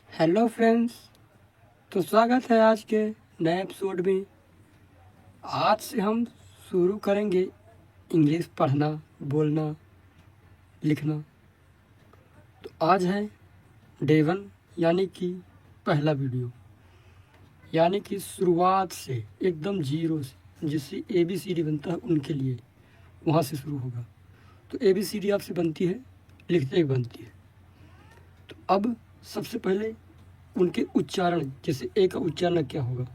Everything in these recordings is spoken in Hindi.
Hello friends. तो स्वागत है आज के नए एपिसोड में। आज से हम शुरू करेंगे इंग्लिश पढ़ना, बोलना, लिखना। तो आज है डे 1 यानी कि पहला वीडियो, यानी कि शुरुआत से एकदम जीरो से, जिससे ABCD बनता है उनके लिए, वहाँ से शुरू होगा। तो ABCD आपसे बनती है, लिखते ही बनती है। तो अब सबसे पहले उनके उच्चारण, जैसे ए का उच्चारण क्या होगा,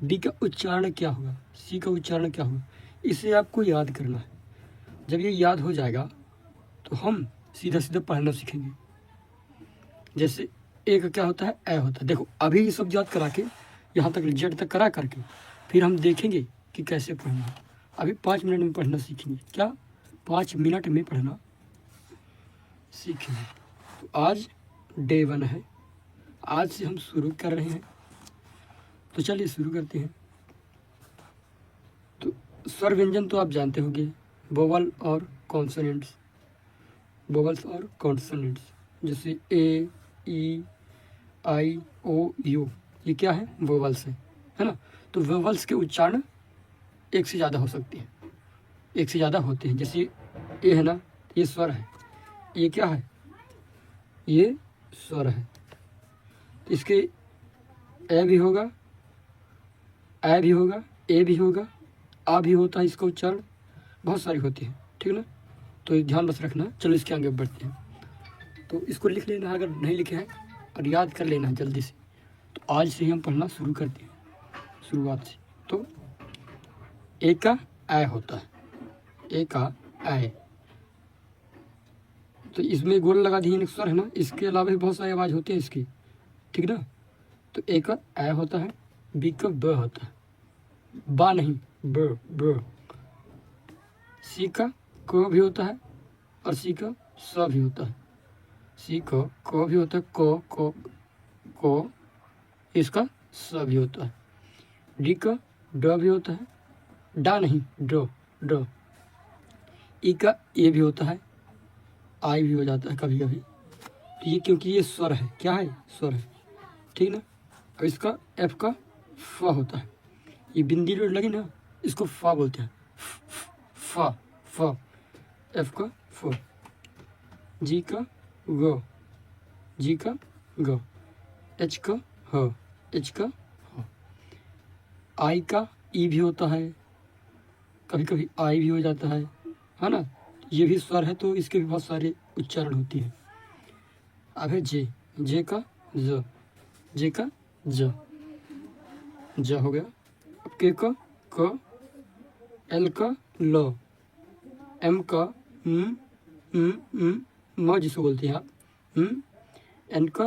बी का उच्चारण क्या होगा, सी का उच्चारण क्या होगा, इसे आपको याद करना है। जब ये याद हो जाएगा तो हम सीधा सीधा पढ़ना सीखेंगे। जैसे ए का क्या होता है, ए होता है। देखो अभी ये सब याद करा के, यहाँ तक जेड तक करा करके फिर हम देखेंगे कि कैसे पढ़ना है। अभी 5 मिनट में पढ़ना सीखेंगे। क्या 5 मिनट में पढ़ना सीखेंगे। तो आज डे 1 है, आज से हम शुरू कर रहे हैं। तो चलिए शुरू करते हैं। तो स्वर व्यंजन तो आप जानते होंगे, वोवल और कॉन्सोनेंट्स, वोवल्स और कॉन्सोनेंट्स। जैसे ए, ई, आई, ओ, यू, ये क्या है, वोवल्स है ना। तो वोवल्स के उच्चारण एक से ज़्यादा हो सकते हैं, एक से ज़्यादा होते हैं। जैसे ए है ना, ये स्वर है, ये क्या है, ये स्वर है। तो इसके ए भी होगा, ए भी होगा, ए भी होगा, आ भी होता है। इसका उच्चारण बहुत सारी होती है, ठीक ना। तो ये ध्यान बस रखना। चलो इसके आगे बढ़ते हैं। तो इसको लिख लेना अगर नहीं लिखे हैं, और याद कर लेना जल्दी से। तो आज से ही हम पढ़ना शुरू करते हैं, शुरुआत से। तो ए का ए होता है, ए का ए। तो इसमें गोल लगा दिए स्वर है ना, इसके अलावा भी बहुत सारी आवाज़ होती है इसकी, ठीक ना। तो ए का ए होता है, बी का ब होता है, बा नहीं, ब ब। सी का क भी होता है, और सी का स भी होता है। सी का क भी होता है, को, इसका स भी होता है। डी का ड भी होता है, डा नहीं, ड। ई का ए भी होता है, आई भी हो जाता है कभी कभी। तो ये क्योंकि ये स्वर है, क्या है, स्वर है, ठीक ना। अब इसका एफ का फ होता है, ये बिंदी जो लगी ना, इसको फा बोलते हैं, फ फ। एफ का फ। जी का ग, जी का ग। एच का ह, एच का ह। आई का ई भी होता है, कभी कभी आई भी हो जाता है ना। ये भी स्वर है, तो इसके भी बहुत सारे उच्चारण होती है। अब है जे, जे का ज, जे का ज, ज हो गया। अब के का क, एल का ल, एम का म जिसको बोलते हैं आप, एन का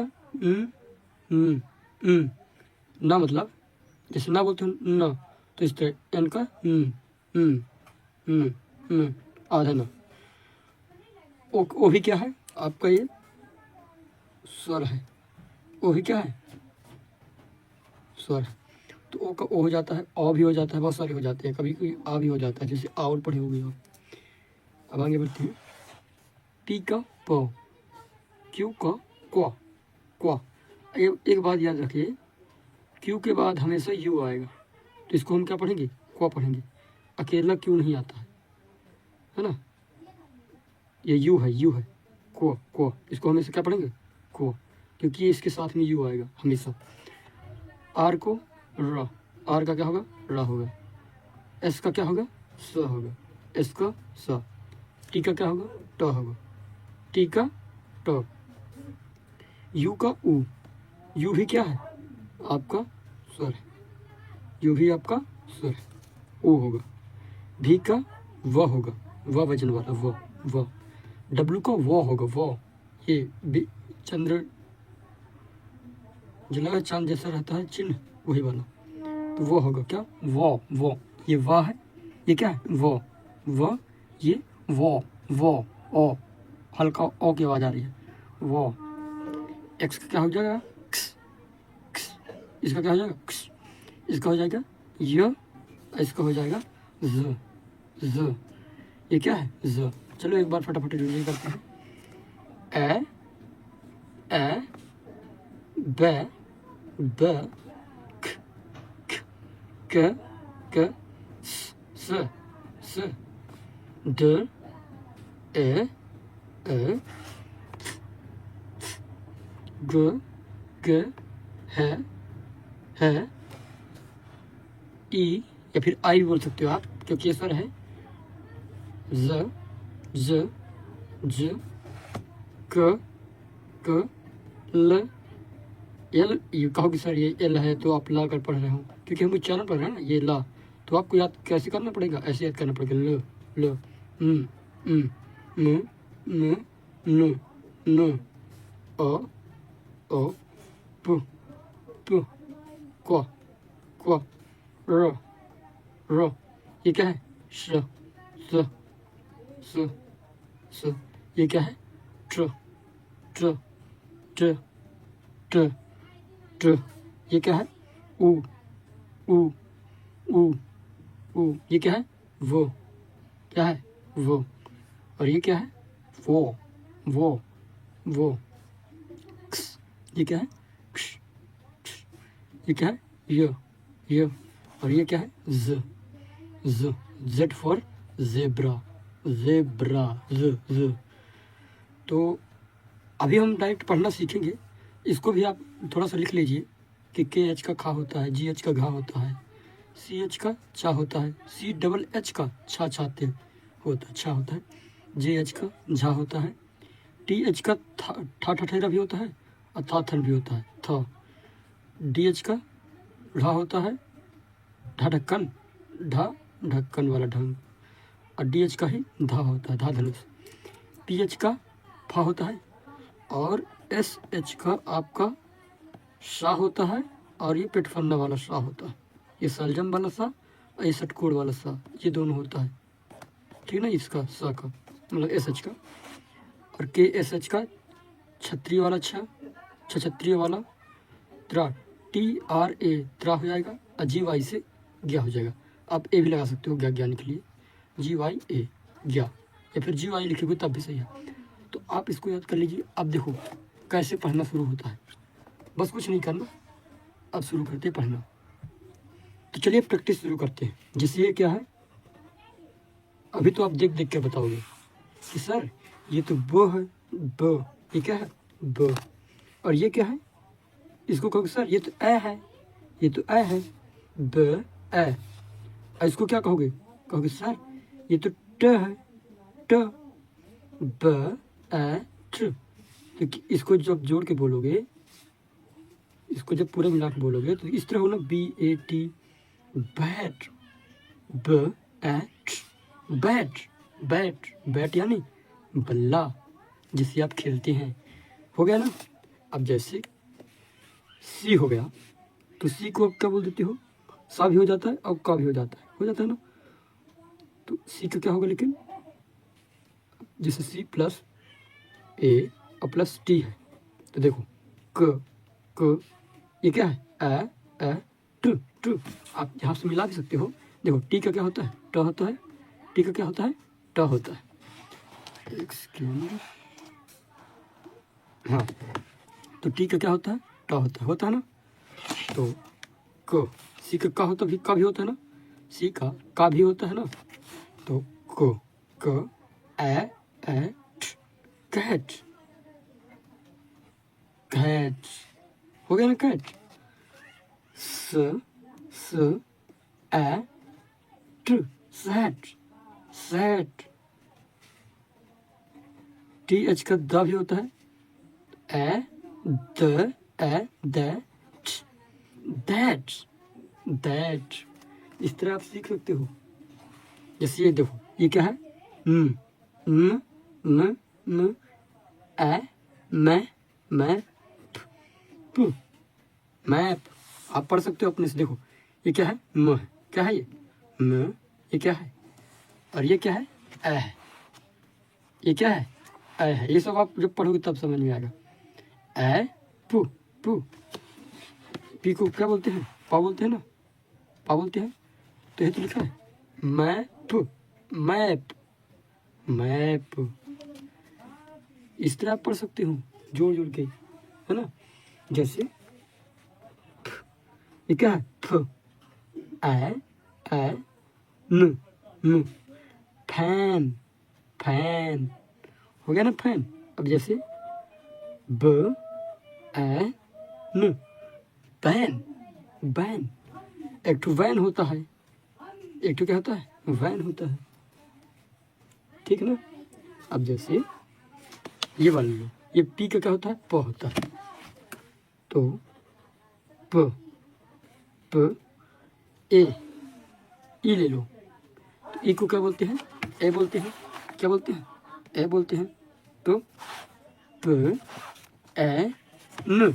ना, मतलब जैसे ना बोलते हो न, तो इस तरह एन का आधा ना। ओ भी क्या है आपका, ये स्वर है। ओ भी क्या है, स्वर है। तो ओ का ओ हो जाता है, औ भी हो जाता है, बहुत सारे हो जाते हैं, कभी कभी आ भी हो जाता है, जैसे और पढ़े हो गए आप। अब आगे बढ़ते हैं। पी का प, क्यू का क्वा, क्वा। एक बात याद रखिए, क्यू के बाद हमेशा यू आएगा, तो इसको हम क्या पढ़ेंगे, क्वा पढ़ेंगे। अकेला क्यू नहीं आता है ना। ये यू है, यू है, क्वा क्वा। इसको हमेशा क्या पढ़ेंगे, क्वा, क्योंकि ये इसके साथ में यू आएगा हमेशा। आर को र, आर का क्या होगा, रा होगा। एस का क्या होगा, स होगा, एस का स। टी का क्या होगा, ट होगा, टी का ट। यू का उ, यू भी क्या है, आपका स्वर है, यू भी आपका स्वर है, ओ होगा। भी का व होगा, व वजन वाला व। डब्लू का वो होगा, वो, ये चंद्र जो लगा चांद जैसा रहता है चिन्ह, वही वाला। तो वो होगा क्या, वो। ये वाह है, ये क्या है, वो, ये वो ओ, हल्का ओ की आवाज आ रही है, वो। एक्स का क्या हो जाएगा, क्स, क्स। इसका क्या हो जाएगा, क्स। इसका हो जाएगा य, इसका हो जाएगा ज। ये क्या है, ज। चलो एक बार फटाफट रिवीजन करते हैं। ए ब ब ख ख क स स द ए ग ग है ई, या फिर आई भी बोल सकते हो आप क्योंकि ये स्वर है। ज ज ज क क ल एल। ये कहोगे सर ये एल है तो आप ला कर पढ़ रहे हो, क्योंकि हम उच्चारण पढ़ रहे हैं ना, ये ला, तो आपको याद कैसे करना पड़ेगा, ऐसे याद करना पड़ेगा। ल ल म म न न न अ प प क क र र। ये क्या है? श स स स। ये क्या है? ट्र ट्र ट ट ट। ये क्या है? उ उ उ उ। ये क्या है? वो। क्या है? वो। और ये क्या है? वो वो। क्स। ये क्या है? क्ष क्ष। ये क्या है? य। और ये क्या है? ज ज। जेड फॉर जेब्रा, जेब्रा ज। तो अभी हम डायरेक्ट पढ़ना सीखेंगे, इसको भी आप थोड़ा सा लिख लीजिए कि के एच का खा होता है, जी एच का घा होता है, सी एच का चा होता है, सी डबल एच का छा छाते होता है, छा होता है, जे एच का झा होता है, टी एच का ठा ठठेरा भी होता है और था थन भी होता है, था। डी एच का ढा होता है, ढा ढक्कन, ढा ढक्कन वाला ढंग, और डी एच का ही धा होता है, धा धनुष। पी एच का फा होता है, और एस एच का आपका सा होता है, और ये पेटफन्ना वाला सा होता है, ये सलजम वाला सा और ये सटकोड़ वाला सा, ये दोनों होता है, ठीक है ना। इसका सा का मतलब एस एच का, और के एस एच का छत्री वाला छत्रिय वाला त्रा, टी आर ए त्रा हो जाएगा, और जी वाई से ज्ञा हो जाएगा। आप ए भी लगा सकते हो ज्ञा ज्ञान के लिए, जी वाई ए ज्ञा, या फिर जी वाई लिखोगे तब भी सही है। तो आप इसको याद कर लीजिए। अब देखो कैसे पढ़ना शुरू होता है, बस कुछ नहीं करना, अब शुरू करते हैं पढ़ना। तो चलिए प्रैक्टिस शुरू करते हैं। जैसे ये क्या है, अभी तो आप देख देख के बताओगे कि सर ये तो ब है, ब। ये क्या है? ब। और ये क्या है? इसको कहोगे सर ये तो ए है, ये तो ए है, ब ए। और इसको क्या कहोगे? कहोगे सर ये तो ट है, ट, ब ए ट। तो इसको जब जोड़ के बोलोगे, इसको जब पूरा मिला के बोलोगे तो इस तरह हो ना, बी ए टी, बैट, ब एट, बैट, बैट, बैट यानी बल्ला जिससे आप खेलते हैं, हो गया ना। अब जैसे सी हो गया, तो सी को अब क्या बोल देते हो? सा भी हो जाता है और का भी हो जाता है ना। तो सी का क्या होगा? लेकिन जैसे सी प्लस ए और प्लस टी है, तो देखो क ये क्या है? ए टू टू। आप यहाँ से मिला भी सकते हो। देखो टी का क्या होता है? ट होता है। टी का क्या होता है? ट होता है। एक सेकेंड, हाँ, तो टी का क्या होता है? ट होता है ना। तो क, सी का होता भी, का भी होता है ना, सी का भी होता है ना। तो क ए कैट, कैट हो गया ना, कैट। स ए ट, सेट, सेट। टी एच का द भी होता है, ए द दैट, दैट। इस तरह आप सीख सकते हो। जैसे ये देखो, ये क्या है? न ए मैप। आप पढ़ सकते हो अपने से। देखो ये क्या है? म है। क्या है ये? म। ये क्या है? और ये क्या है? ए है। ये क्या है? ए है। ये सब आप जब पढ़ोगे तब समझ में आएगा। ए पू पू। पी को क्या बोलते हैं? पा बोलते हैं ना, पा बोलते हैं। तो ये तो लिखा है मैप, मैप, मैप। इस तरह आप पढ़ सकते हो जोड़ जोड़ के, है ना। जैसे ये क्या है? फ, ए न, फैन, फैन हो गया ना फैन। अब जैसे ब ए न, बैन, बैन। एक तो वैन होता है, एक तो क्या होता है? वैन होता है, ठीक है ना। अब जैसे ये वाला लो, ये पी का क्या होता है? प होता है। तो प, प ए, ई ले लो। तो ई को क्या बोलते हैं? ए बोलते हैं। क्या बोलते हैं? ए बोलते हैं। तो प ए न,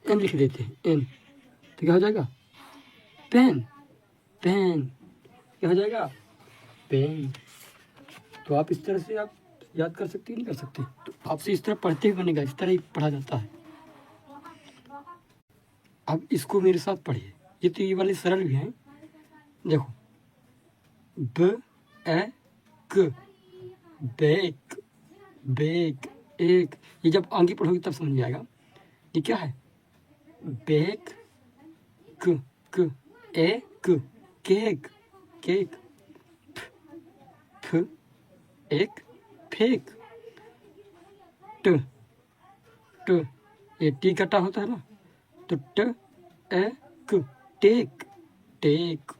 एन लिख देते हैं, एन। तो क्या हो जाएगा? Pen, pen. क्या हो जाएगा? पेन। तो आप इस तरह से आप याद कर सकते हैं, नहीं कर सकते? तो आपसे इस तरह पढ़ते ही बनेगा, इस तरह ही पढ़ा जाता है। अब इसको मेरे साथ पढ़िए, ये तो ये वाले सरल भी हैं। देखो ब ए क, बेक, बेक, एक। ये जब आगे पढ़ोगे तब समझ में आएगा। ये क्या है? बेक, क, क, ए क, केक, केक। फ, एक, फेक। ट, ट, ये टी का टा होता है ना, तो ट ए क, टेक, टेक।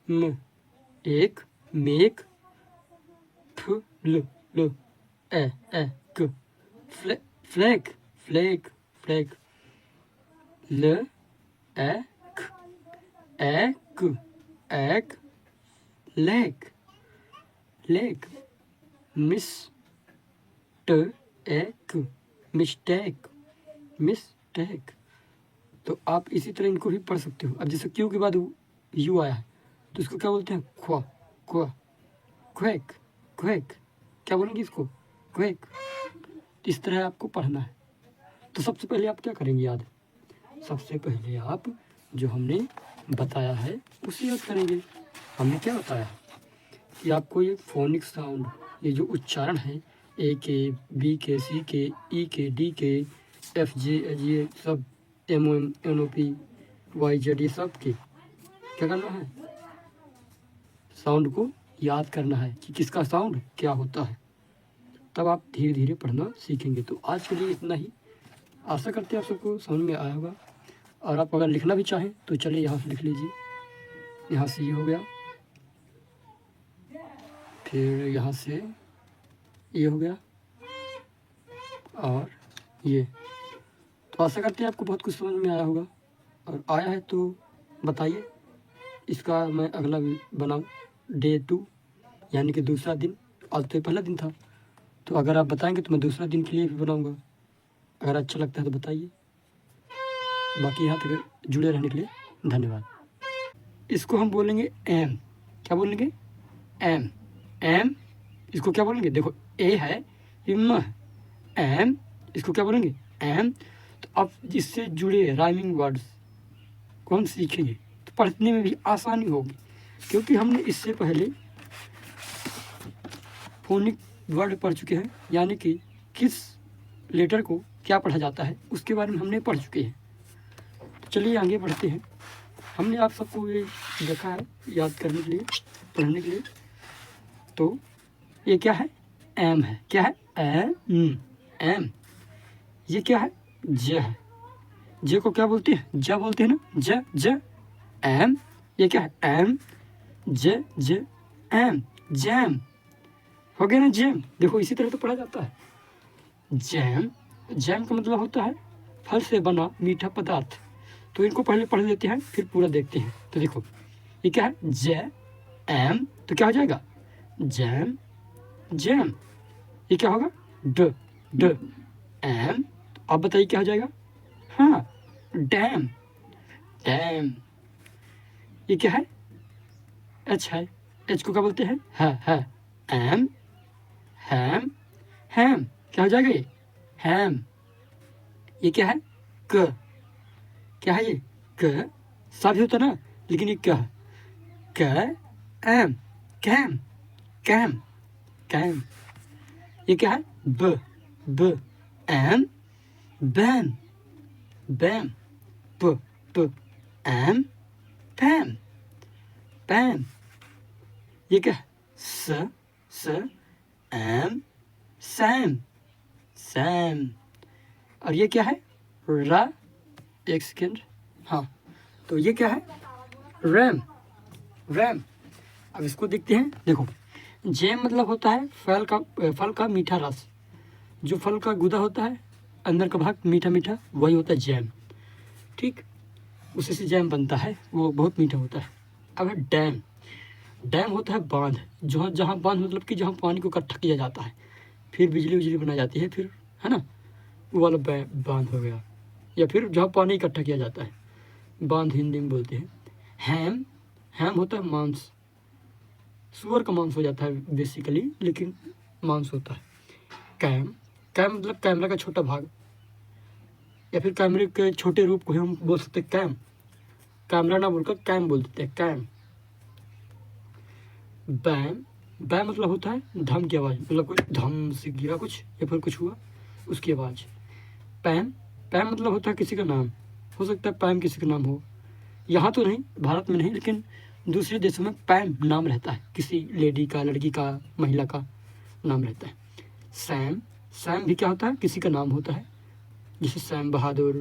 म, एक, मेक। फ, ल, ल, ए क, फ्ले, फ्लैग, फ्लैग, फ्लैग। ल ए क, एक, एक, लेग, लेग। मिस ट ए क, मिस्टेक, मिस्टेक। तो आप इसी तरह इनको भी पढ़ सकते हो। अब जैसे क्यू के बाद यू आया है तो इसको क्या बोलते हैं? ख्वा, ख्वा, क्वैक, क्वैक। क्या बोलेंगे इसको? क्वैक। इस तरह आपको पढ़ना है। तो सबसे पहले आप क्या करेंगे याद? सबसे पहले आप जो हमने बताया है उसे याद करेंगे। हमने क्या बताया कि आपको ये फोनिक साउंड, ये जो उच्चारण है, ए के, बी के, सी के, ई के, डी के, एफ जे, ये सब, M O M, N O P, Y Z, ये सब के क्या करना है? साउंड को याद करना है कि किसका साउंड क्या होता है। तब आप धीरे धीरे पढ़ना सीखेंगे। तो आज के लिए इतना ही। आशा करते हैं आप सबको समझ में आया होगा। और आप अगर लिखना भी चाहें तो चलिए यहाँ से लिख लीजिए। यहाँ से ये हो गया, फिर यहाँ से ये हो गया, और ये। तो आशा करते हैं आपको बहुत कुछ समझ में आया होगा। और आया है तो बताइए, इसका मैं अगला भी बनाऊँ, डे 2, यानी कि दूसरा दिन। आज तो पहला दिन था, तो अगर आप बताएंगे तो मैं दूसरा दिन के लिए भी बनाऊँगा। अगर अच्छा लगता है तो बताइए। बाकी यहाँ तक जुड़े रहने के लिए धन्यवाद। इसको हम बोलेंगे एम। क्या बोलेंगे? Am, am. इसको क्या बोलेंगे? देखो ए है, ये म है, एम। इसको क्या बोलेंगे? एम। तो अब इससे जुड़े राइमिंग वर्ड्स को हम सीखेंगे तो पढ़ने में भी आसानी होगी, क्योंकि हमने इससे पहले फोनिक वर्ड पढ़ चुके हैं, यानी कि किस लेटर को क्या पढ़ा जाता है उसके बारे में हमने पढ़ चुके हैं। तो चलिए आगे बढ़ते हैं। हमने आप सबको ये देखा है याद करने के लिए, पढ़ने के लिए। तो ये क्या है? एम है। क्या है? Am, am. ये क्या है? ज है। जे को क्या बोलते हैं? ज बोलते हैं ना, ज, ज, एम। ये क्या है? एम, ज, ज, एम, जैम। हो गया ना जैम। देखो इसी तरह तो पढ़ा जाता है। जैम, जैम का मतलब होता है फल से बना मीठा पदार्थ। तो इनको पहले पढ़ लेते हैं फिर पूरा देखते हैं। तो देखो ये क्या है? ज, एम। तो क्या हो जाएगा? Jam, jam. ये क्या होगा? ड, ड, एम। तो अब बताइए क्या हो जाएगा? हाँ, डैम, डैम। ये क्या है? एच है। एच को क्या बोलते हैं? है, एम, हैम, हैम। क्या हो जाएगा ये? हैम। ये क्या है? क। क्या है ये? क। सा भी होता ना, लेकिन ये क्या है? क, एम, कैम, कैम, कैम। ये क्या है? ब, ब, एम, बैम, बैम। प, प, एम फैम पैम। ये क्या है? स एम सैम सैम। और ये क्या है? रा, एक सेकेंड, हाँ, तो ये क्या है? RAM RAM. अब इसको देखते हैं। देखो, जैम मतलब होता है फल का मीठा रस। जो फल का गूदा होता है, अंदर का भाग मीठा मीठा, वही होता है जैम। ठीक, उसी से जैम बनता है, वो बहुत मीठा होता है। अब है डैम। डैम होता है बांध, जहाँ जहाँ बांध मतलब कि जहाँ पानी को इकट्ठा किया जाता है, फिर बिजली उजली बनाई जाती है, फिर है ना, वो वाला बांध हो गया। या फिर जहाँ पानी इकट्ठा किया जाता है, बांध हिंदी में बोलते हैं। हैम, हैम होता है मांस, सुअर का मांस हो जाता है बेसिकली, लेकिन मांस होता है। कैम, कैम मतलब कैमरा का छोटा भाग, या फिर कैमरे के छोटे रूप को ही हम बोल सकते हैं कैम। कैमरा ना बोलकर कैम बोल देते हैं, कैम। बैम, बैम मतलब होता है धम की आवाज़, मतलब कुछ धम से गिरा कुछ या फिर कुछ हुआ उसकी आवाज़। पैम, पैम मतलब होता है किसी का नाम, हो सकता है पैम किसी का नाम हो। यहाँ तो नहीं, भारत में नहीं, लेकिन दूसरे देशों में पैम नाम रहता है, किसी लेडी का, लड़की का, महिला का नाम रहता है। सैम, सैम भी क्या होता है? किसी का नाम होता है, जैसे सैम बहादुर,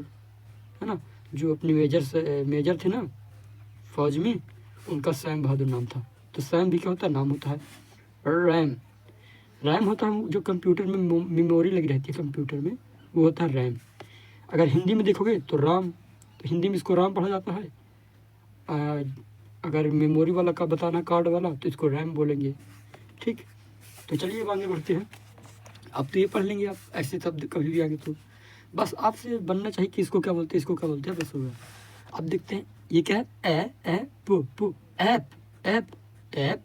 है ना, जो अपने मेजर थे ना फौज में, उनका सैम बहादुर नाम था। तो सैम भी क्या होता है? नाम होता है। रैम, रैम होता है जो कंप्यूटर में मेमोरी लगी रहती है कंप्यूटर में, वो होता है रैम। अगर हिंदी में देखोगे तो राम, तो हिंदी में इसको राम पढ़ा जाता है। अगर मेमोरी वाला का बताना, कार्ड वाला, तो इसको रैम बोलेंगे। ठीक, तो चलिए अब आगे बढ़ते हैं। अब तो ये पढ़ लेंगे आप, ऐसे शब्द कभी भी आगे तो बस आपसे बनना चाहिए कि इसको क्या बोलते हैं, इसको क्या बोलते हैं, बस हो गया। अब देखते हैं ये क्या है? ए पु पु, ऐप ऐप ऐप।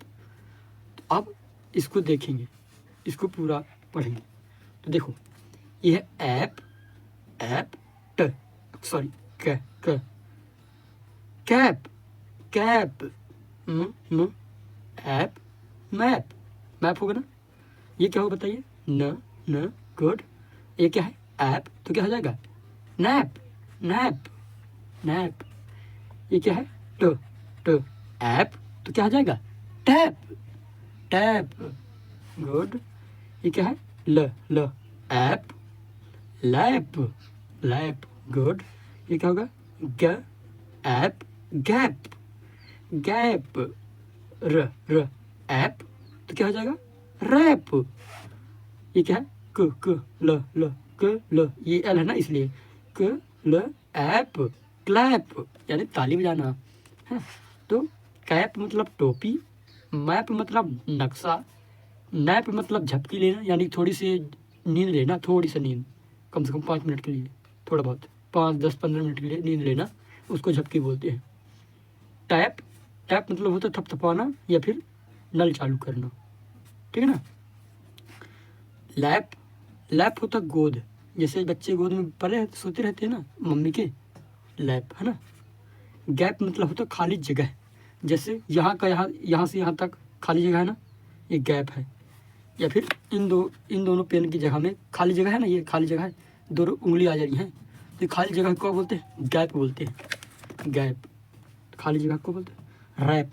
तो अब इसको देखेंगे, इसको पूरा पढ़ेंगे। तो देखो, ये है ऐप, ऐप ट, सॉरी क क, कैप कैप, म ऐप मैप, मैप होगा ना। ये क्या होगा बताइए? न न, गुड। ये क्या है? ऐप, तो क्या हो जाएगा? Nap nap nap. ये क्या है? ट ट, ऐप, तो क्या हो जाएगा? Tap tap, good. ये क्या है? ल ल, ऐप लैप लैप, गुड। ये क्या होगा? ग, ऐप गैप गैप। र र, ऐप, तो क्या हो जाएगा? रैप। ये क्या है? क ल क ल, ये एल है ना इसलिए, क ल ऐप क्लैप, यानी ताली बजाना है। तो कैप मतलब टोपी, मैप मतलब नक्शा, नैप मतलब झपकी लेना, यानी थोड़ी सी नींद लेना, थोड़ी सी नींद, कम से कम 5 मिनट के लिए, थोड़ा बहुत 5, 10, 15 मिनट के लिए नींद लेना, उसको झपकी बोलते हैं। टैप, टैप मतलब होता है थपथपाना या फिर नल चालू करना, ठीक है ना। लैप, लैप होता गोद, जैसे बच्चे गोद में पड़े सोते रहते हैं ना मम्मी के, लैप है ना। गैप मतलब होता खाली जगह, जैसे यहाँ का यहाँ से यहाँ तक खाली जगह है ना, ये गैप है। या फिर इन दोनों पेन की जगह में खाली जगह है ना, ये खाली जगह है, दो उंगली आ जा रही हैं, तो खाली जगह को बोलते हैं? गैप बोलते हैं, गैप। खाली जगह को बोलते हैं रैप।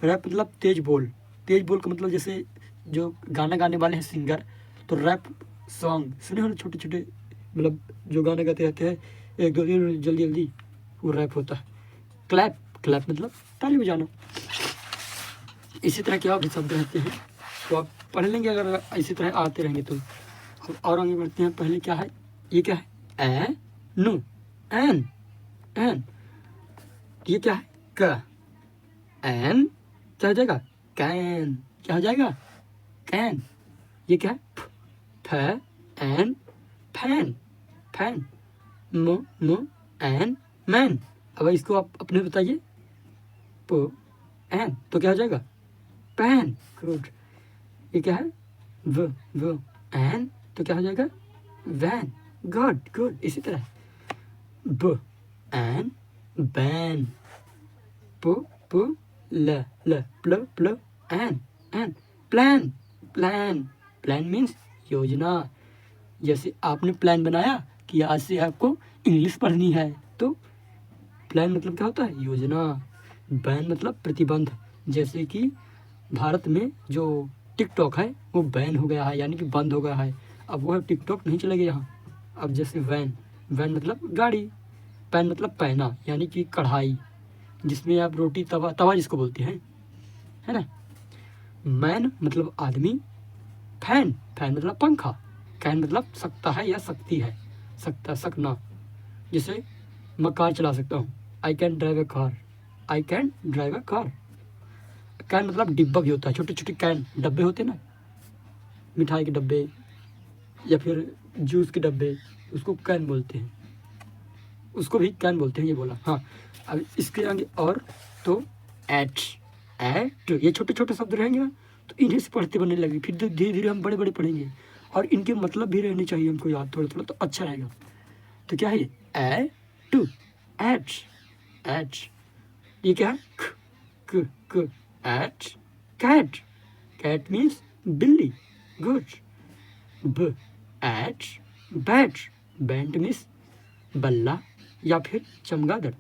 रैप मतलब तेज बोल, तेज बोल का मतलब जैसे जो गाना गाने वाले हैं सिंगर, तो रैप सॉन्ग सुने हो ना, छोटे छोटे, मतलब जो गाने गाते रहते हैं एक दो दिन जल्दी जल्दी, वो रैप होता है। क्लैप, क्लैप मतलब ताली बजाना। इसी तरह के और भी शब्द रहते हैं, तो आप पढ़ लेंगे अगर इसी तरह आते रहेंगे तो। अब और आगे बढ़ते हैं। पहले क्या है? ये क्या है? ए नु, एन एन। ये क्या है? क, एन, क्या हो जाएगा? कैन, क्या हो जाएगा? कैन। ये क्या है? फ एन, फैन फैन। म एन, मैन। अब इसको आप अपने बताइए। प एन, तो क्या हो जाएगा? Pan, good. ये क्या है? व एन, तो क्या हो जाएगा? Van, good good. इसी तरह ब एन, बैन। प ल प्ल an an, plan plan. Plan means योजना। जैसे आपने प्लान बनाया कि आज से आपको इंग्लिश पढ़नी है, तो प्लान मतलब क्या होता है? योजना। बैन मतलब प्रतिबंध। जैसे कि भारत में जो टिकटॉक है वो बैन हो गया है, यानी कि बंद हो गया है। अब वो है टिकटॉक नहीं चलेगा यहाँ। अब जैसे वैन, वैन मतलब गाड़ी। पैन मतलब पैना, यानी कि कढ़ाई, जिसमें आप रोटी, तवा, तवा जिसको बोलते हैं, है ना। मैन मतलब आदमी। फैन, फैन मतलब पंखा। कैन मतलब सकता है या सकती है, सकता, सकना। जैसे मैं कार चला सकता हूँ, I can drive a car, I can drive a car. Can मतलब डिब्बा भी होता है, छोटे छोटे कैन, डब्बे होते हैं ना, मिठाई के डब्बे या फिर जूस के डब्बे, उसको कैन बोलते हैं, उसको भी कैन बोलते हैं, ये बोला। हाँ, अब इसके आगे और तो एट, एट, ये छोटे छोटे शब्द रहेंगे ना, तो इन्हें से पढ़ते बनने लगे, फिर धीरे धीरे हम बड़े बड़े पढ़ेंगे, और इनके मतलब भी रहने चाहिए हमको याद थोड़ा थोड़ा, तो अच्छा रहेगा। तो क्या है ये? ए टू, एट, एट। ये क्या है? क, क, क, एट, कैट, कैट मीन्स बिल्ली, गुड। ब, एट, बैट, बैट मीन्स बल्ला या फिर चमगादड़।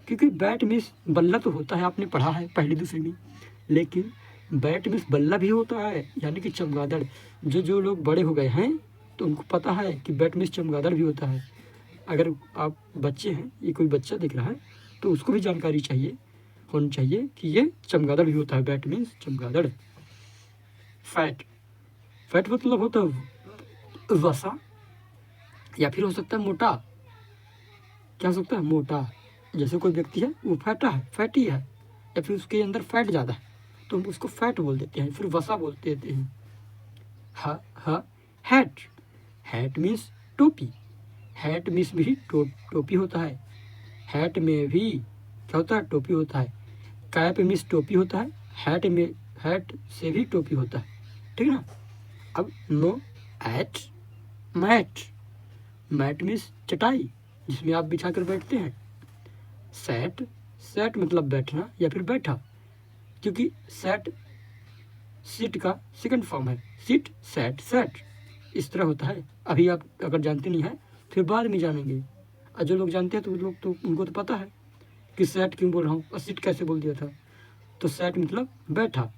क्योंकि बैट मीन्स बल्ला तो होता है, आपने पढ़ा है पहली दूसरी में, लेकिन बैट मीन्स बल्ला भी होता है, यानी कि चमगादड़। जो लोग बड़े हो गए हैं तो उनको पता है कि बैट मीन्स चमगादड़ भी होता है। अगर आप बच्चे हैं, ये कोई बच्चा दिख रहा है, तो उसको भी जानकारी चाहिए, होनी चाहिए कि ये चमगादड़ भी होता है, बैट मीन्स चमगादड़। फैट, फैट मतलब होता है वसा, या फिर हो सकता है मोटा। क्या हो सकता है? मोटा। जैसे कोई व्यक्ति है वो फैटा है, फैटी है, या फिर उसके अंदर फैट ज़्यादा है, तो हम उसको फैट बोल देते हैं, फिर वसा बोल देते हैं। हा, हा, हैट, हैट मीन्स टोपी, हैट मीन्स भी टोपी होता है। हैट में भी क्या होता है? टोपी होता है। कैप मीन्स टोपी होता है, हैट में, हैट से भी टोपी होता है, ठीक है ना। अब now, at, mat, mat means चटाई, जिसमें आप बिछा कर बैठते हैं। सेट, सेट मतलब बैठना या फिर बैठा, क्योंकि सेट सीट का सेकंड फॉर्म है, सीट, सेट, सेट, इस तरह होता है। अभी आप अगर जानते नहीं हैं फिर बाद में जानेंगे, और जो लोग जानते हैं तो लोग तो उनको तो पता है कि सेट क्यों बोल रहा हूँ और सीट कैसे बोल दिया था। तो सेट मतलब बैठा।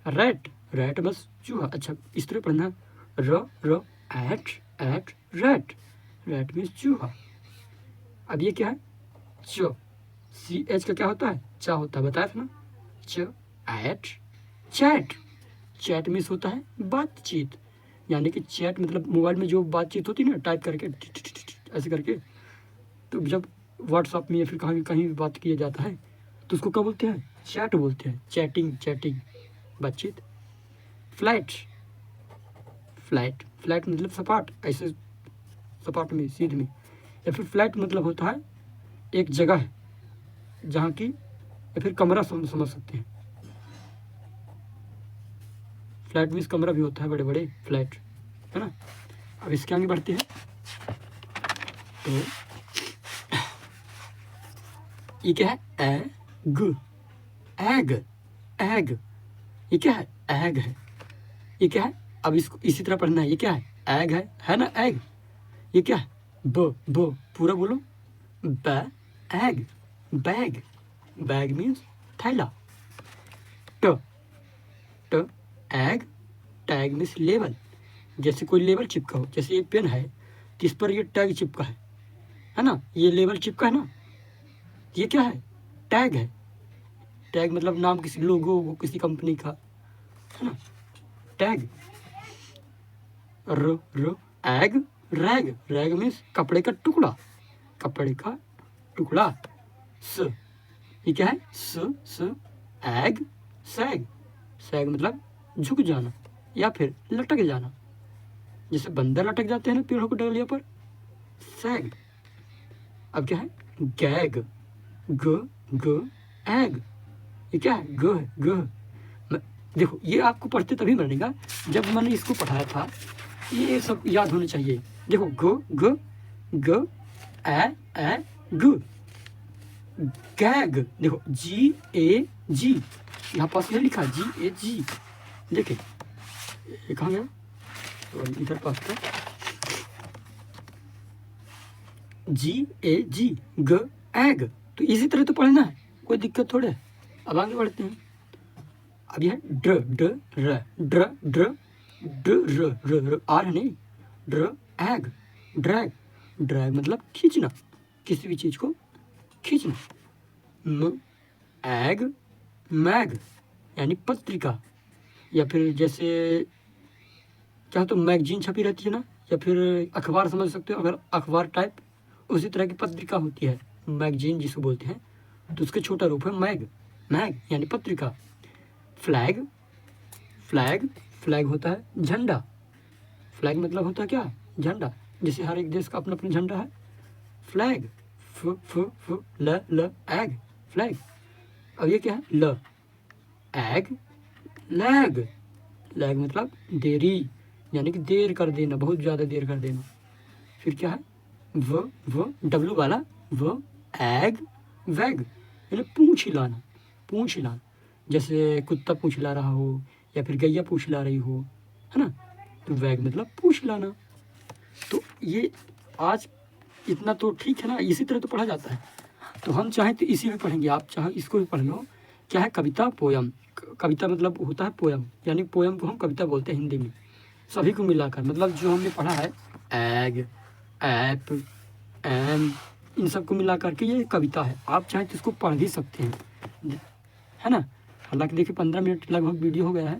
रैट, रैट बस चूहा। अच्छा, इस तरह पढ़ना, r, at, at, rat, rat means चूहा। अब ये क्या है? च, सी एच का क्या होता है? चा होता है, बताया था ना। च, एट, चैट, चैट मीन्स होता है बातचीत, यानी कि चैट मतलब मोबाइल में जो बातचीत होती है ना, टाइप करके ऐसे करके, तो जब व्हाट्सएप में या फिर कहीं कहीं भी बात किया जाता है तो उसको क्या बोलते हैं? चैट बोलते हैं, चैटिंग, चैटिंग, बातचीत। फ्लैट, फ्लैट, फ्लैट मतलब सपाट, ऐसे सपाट में, सीध में। या फिर फ्लैट मतलब होता है एक जगह जहाँ की, या फिर कमरा समझ सकते हैं। फ्लैट मीन्स कमरा भी होता है, बड़े बड़े फ्लैट, है ना। अब इसके आगे बढ़ते हैं, तो ये क्या है? एग, एग, एग, ये क्या है? एग है। ये क्या है? अब इसको इसी तरह पढ़ना है। ये क्या है? एग है ना, एग। ये क्या है? ब, पूरा बोलो, ब, एग, बैग, बैग मीन्स थैला। ट, ट, एग, टैग मीन्स लेबल, जैसे कोई लेबल चिपका हो, जैसे ये पेन है तो इस पर ये टैग चिपका है ना, ये लेबल चिपका है ना, ये क्या है? टैग है। टैग मतलब नाम, किसी लोगो किसी कंपनी का, है ना, टैग। र, एग, रैग, रैग मीन्स कपड़े का टुकड़ा, कपड़े का टुकड़ा। स, ये क्या है? स, एग, सैग, सैग मतलब झुक जाना या फिर लटक जाना, जैसे बंदर लटक जाते हैं ना पेड़ों को डालिया पर, सैग। अब क्या है? गैग, ग, एग, ये क्या है? ग है, ग। देखो ये आपको पढ़ते तभी बनेगा जब मैंने इसको पढ़ाया था, ये सब याद होने चाहिए। देखो ग, ए, ग, गैग। देखो G, यहाँ पास में लिखा G, देखिए ये कहाँ गया, तो इधर पास था, G, ग, एग, तो इसी तरह तो पढ़ना है, कोई दिक्कत थोड़े है। अब आगे बढ़ते हैं। अब यह ड्र ड र ड्र ड्र ड्र र र आर नहीं, ड्र एग, ड्रैग, ड्रैग मतलब खींचना, किसी भी चीज को खींचना। म एग, मैग यानी पत्रिका, या फिर जैसे क्या तो मैगजीन छपी रहती है ना, या फिर अखबार समझ सकते हो, अगर अखबार टाइप उसी तरह की पत्रिका होती है मैगजीन जिसको बोलते हैं, तो उसका छोटा रूप है मैग, मैग यानी पत्रिका। फ्लैग, फ्लैग, फ्लैग होता है झंडा, फ्लैग मतलब होता है क्या, झंडा, जैसे हर एक देश का अपना अपना झंडा है। फ्लैग, फ फ फ ल एग, फ्लैग। अब ये क्या है, ल एग, लैग, लैग मतलब देरी, यानी कि देर कर देना, बहुत ज़्यादा देर कर देना। फिर क्या है, वो डब्लू वाला, वो एग, वैग यानी पूँछ हिलाना, पूँछ हिलाना, जैसे कुत्ता पूँछ हिला रहा हो या फिर गैया पूँछ हिला रही हो, है ना, तो वैग मतलब पूँछ हिलाना। तो ये आज इतना तो ठीक है ना, इसी तरह तो पढ़ा जाता है। तो हम चाहें तो इसी में पढ़ेंगे, आप चाहे इसको भी पढ़ लो। क्या है, कविता, पोयम। कविता मतलब होता है पोयम, यानी पोयम को हम कविता बोलते हैं हिंदी में। सभी को मिलाकर मतलब जो हमने पढ़ा है, एग, ऐप, एम, इन सबको मिला करके ये कविता है। आप चाहे तो इसको पढ़ भी सकते हैं, है ना। हालांकि देखिए 15 मिनट लगभग वीडियो हो गया है,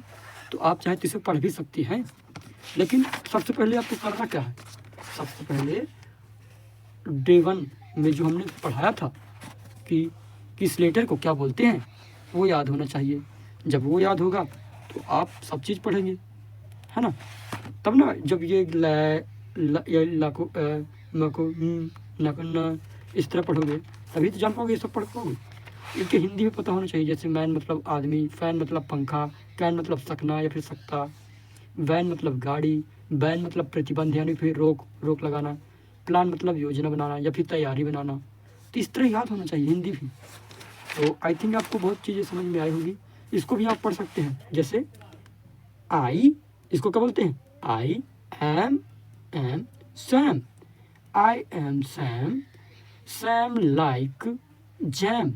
तो आप चाहे तो इसे पढ़ भी सकती हैं। लेकिन सबसे पहले आपको करना क्या है, सबसे पहले डे 1 में जो हमने पढ़ाया था कि किस लेटर को क्या बोलते हैं, वो याद होना चाहिए। जब वो याद होगा तो आप सब चीज़ पढ़ेंगे, है ना। तब ना जब ये लाको मको न इस तरह पढ़ोगे तभी तो जान पाओगे, ये सब पढ़ पाओगे। इनके हिंदी में पता होना चाहिए, जैसे मैन मतलब आदमी, फैन मतलब पंखा, कैन मतलब सकना या फिर सकता, वैन मतलब गाड़ी, बैन मतलब प्रतिबंध यानी फिर रोक, रोक लगाना, प्लान मतलब योजना बनाना या फिर तैयारी बनाना। तो इस तरह याद होना चाहिए हिंदी भी। तो आई थिंक आपको बहुत चीज़ें समझ में आई होगी। इसको भी आप पढ़ सकते हैं, जैसे आई, इसको क्या बोलते हैं, I am Sam, I am Sam, Sam like jam,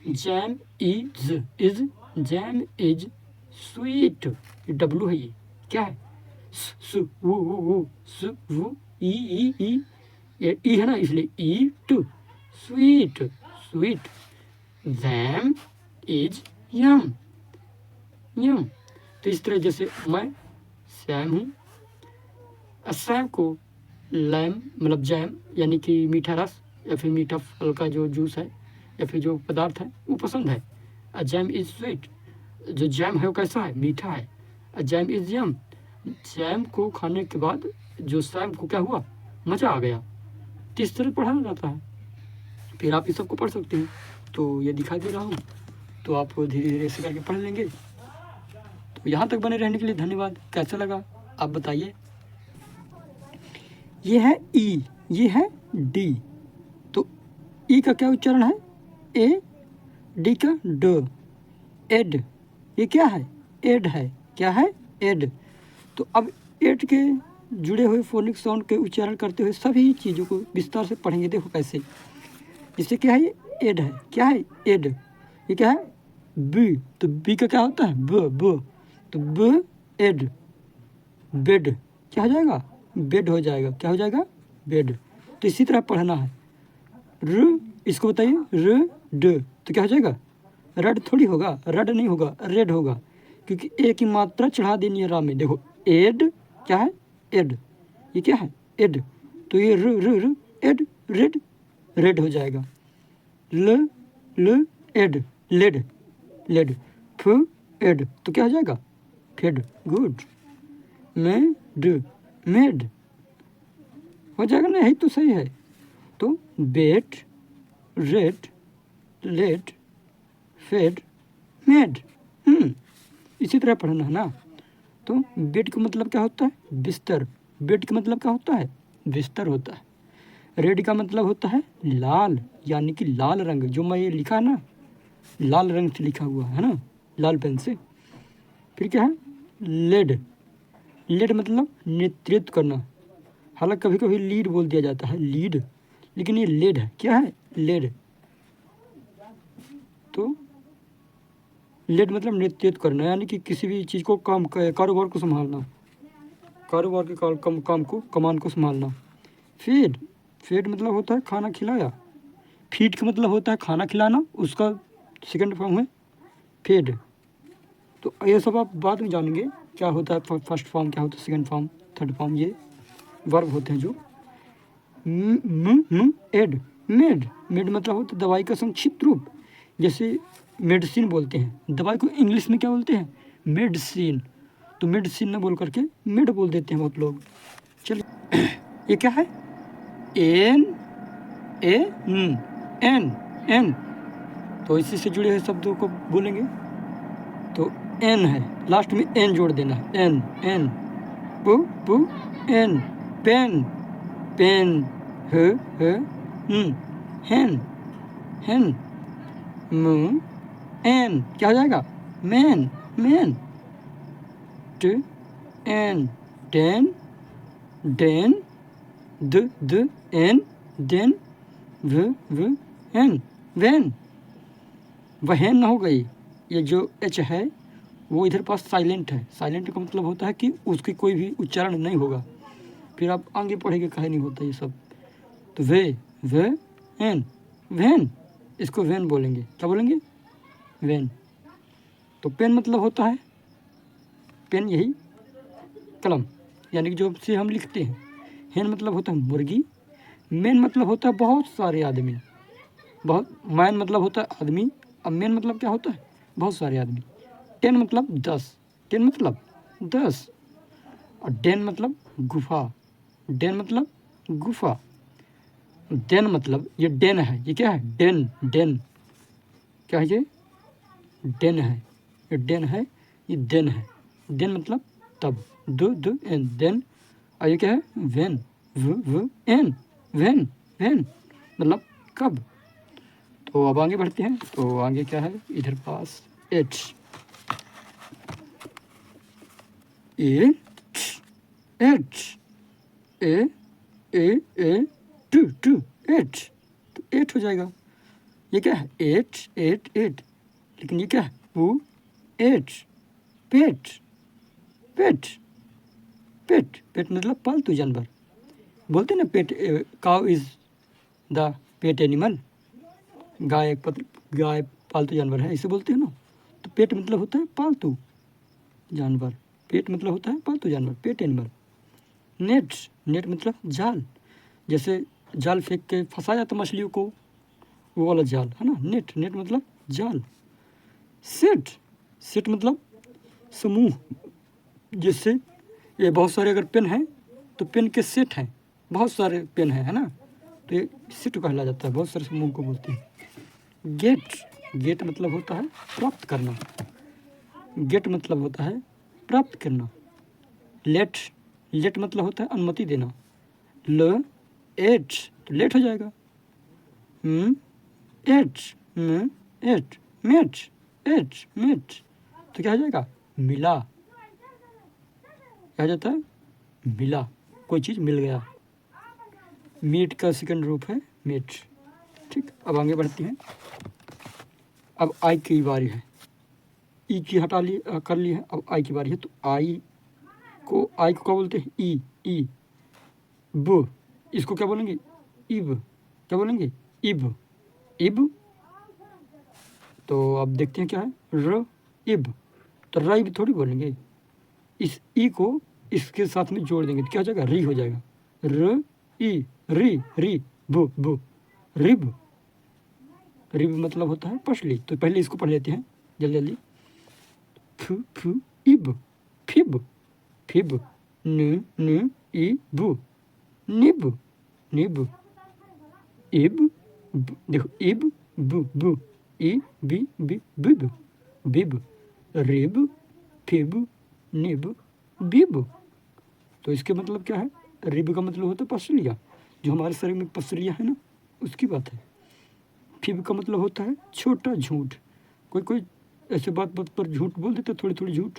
jam is jam is sweet, W है, ये क्या है, सु वो ई ये ई है ना, इसलिए ईट, स्वीट, स्वीट। जैम इज यम, यम। तो इस तरह जैसे मैं सैम हूँ, सैम को लैम मतलब जैम यानी कि मीठा रस या फिर मीठा फल का जो जूस है या फिर जो पदार्थ है वो पसंद है। जैम इज स्वीट, जो जैम है वो कैसा है, मीठा है। जैम इज यम, जैम को खाने के बाद जो सैम को क्या हुआ, मज़ा आ गया। तो इस तरह पढ़ाया जाता है। फिर आप इस सबको पढ़ सकते हैं। तो ये दिखाई दे रहा हूँ, तो आप धीरे धीरे ऐसे करके पढ़ लेंगे। तो यहाँ तक बने रहने के लिए धन्यवाद। कैसा लगा आप बताइए। ये है ई, ये है डी। तो ई का क्या उच्चारण है, ए, डी का ड, एड। ये क्या है, एड है, क्या है, एड। तो अब एड के जुड़े हुए फोनिक साउंड के उच्चारण करते हुए सभी चीज़ों को विस्तार से पढ़ेंगे। देखो कैसे, इससे क्या है, ये एड है, क्या है, एड। ये क्या है, बी, तो बी का क्या होता है, ब, तो ब एड, बेड, क्या हो जाएगा, बेड हो जाएगा, क्या हो जाएगा, बेड। तो इसी तरह पढ़ना है। र, इसको बताइए, र ड, तो क्या हो जाएगा, रड थोड़ी होगा, रड नहीं होगा, रेड होगा, क्योंकि ए की मात्रा चढ़ा देनी है रा में। देखो एड, क्या है, एड, ये क्या है, एड। तो ये र र र एड, रेड, रेड हो जाएगा। ल एड, लेड, लेड। फ एड, तो क्या हो जाएगा, फेड, गुड। मेड, मेड हो जाएगा ना, यही तो सही है। तो बेट, रेड, लेड, फेड, मेड। इसी तरह पढ़ना है ना। तो बेड का मतलब क्या होता है, बिस्तर। बेड का मतलब क्या होता है, बिस्तर होता है। रेड का मतलब होता है लाल, यानी कि लाल रंग, जो मैं ये लिखा ना, लाल रंग से लिखा हुआ है ना, लाल पेन से। फिर क्या है, लेड, लेड मतलब नेतृत्व करना। हालांकि कभी कभी लीड बोल दिया जाता है, लीड, लेकिन ये लेड है, क्या है, लेड। तो लेड मतलब नेतृत्व करना, यानी कि किसी भी चीज़ को काम कारोबार को संभालना, कारोबार के काम को, कमान को संभालना। फीड, फीड मतलब होता है खाना खिलाया, फीड का मतलब होता है खाना खिलाना, उसका सेकंड फॉर्म है फीड। तो ये सब आप बाद में जानेंगे क्या होता है फर्स्ट फॉर्म, क्या होता है सेकंड फॉर्म, थर्ड फॉर्म, ये वर्ब होते हैं जो। एड, मेड, मेड मतलब होता है दवाई का संक्षिप्त रूप, जैसे मेडिसिन बोलते हैं, दवाई को इंग्लिश में क्या बोलते हैं, मेडिसिन। तो मेडिसिन ना बोल करके मेड बोल देते हैं बहुत लोग। चलिए ये क्या है, एन ए एन, एन। तो इसी से जुड़े हुए शब्दों को बोलेंगे। तो एन है, लास्ट में एन जोड़ देना, एन, एन, पु पु, एन, पेन, पेन, ह, हैन, हैन, मु, एन, क्या हो जाएगा, मैन, मैन, ट, एन, डेन, डेन, द, एन, देन, व, एन, वैन। वहन हो गई, ये जो एच है वो इधर पास साइलेंट है। साइलेंट का मतलब होता है कि उसकी कोई भी उच्चारण नहीं होगा, फिर आप आगे पढ़ेंगे कहे नहीं होता ये सब। तो वे एन, वैन, इसको वैन बोलेंगे, क्या बोलेंगे, वैन। तो पेन मतलब होता है, पेन यही कलम, यानी कि जो से हम लिखते हैं। हैन मतलब होता है मुर्गी। मैन मतलब होता है बहुत सारे आदमी, बहुत, मैन मतलब होता है आदमी, अब मैन मतलब क्या होता है, बहुत सारे आदमी। 10 मतलब 10, 10 मतलब 10, और डेन मतलब गुफा, डेन मतलब गुफा। डेन मतलब ये डेन है, ये क्या है, डेन, डेन, क्या है ये, डेन है, ये डेन है, ये देन है। देन मतलब तब, दो एन, देन। और ये क्या है, वेन, व एन, वेन, वेन मतलब कब। तो अब आगे बढ़ते हैं। तो आगे क्या है इधर पास, H, A, H, A to, at, तो एट हो जाएगा। ये क्या है, एट, एट, एट, लेकिन ये क्या है, पू, एट, पेट, पेट, पेट, पेट मतलब पालतू जानवर, बोलते हैं ना pet, cow is the pet animal, गाय पालतू जानवर है, इसे बोलते हैं ना। तो पेट मतलब होता है पालतू जानवर, पेट मतलब होता है पालतू जानवर, पेट एनिमल। नेट, नेट मतलब जाल, जैसे जाल फेंक के फंसाया जाता मछलियों को, वो वाला जाल है ना, नेट, नेट मतलब जाल। सेट, सेट मतलब समूह, जैसे ये बहुत सारे अगर पेन हैं तो पेन के सेट हैं, बहुत सारे पेन हैं, है ना, तो ये सेट कहला जाता है, बहुत सारे समूह को बोलते हैं। गेट, गेट मतलब होता है प्राप्त करना, गेट मतलब होता है प्राप्त करना। लेट, लेट मतलब होता है अनुमति देना। ल, एट, तो लेट हो जाएगा। At, at, mat, at, mat, तो क्या हो जाएगा, मिला, क्या हो जाता है, मिला, कोई चीज़ मिल गया। मीट का सेकंड रूप है मीट। ठीक, अब आगे बढ़ते हैं। अब आई की बारी है, ई की हटा ली, कर ली है, अब आई की बारी है। तो आई को क्या बोलते हैं, ई, ई, ब, इसको क्या बोलेंगे, इब, क्या बोलेंगे, इब, इब। तो अब देखते हैं क्या है, र, इब, तो र इब थोड़ी बोलेंगे, इस ई को इसके साथ में जोड़ देंगे तो क्या हो जाएगा, री हो जाएगा। र, ई, री, री, बु, रिब, रिब मतलब होता है पसली। तो पहले इसको पढ़ लेते हैं जल्दी जल्दी। फू, इब, फिब, फिब, न, इब, निब, निब, इब, देखो इब, बु, ई, बिब, बिब, रिब, फिब, निब, बिब। तो इसके मतलब क्या है, रिब का मतलब होता है पसलियाँ, जो हमारे शरीर में पसलियाँ है ना, उसकी बात है। फिब का मतलब होता है छोटा झूठ, कोई ऐसे बात पर झूठ बोल देते, थोड़ी झूठ,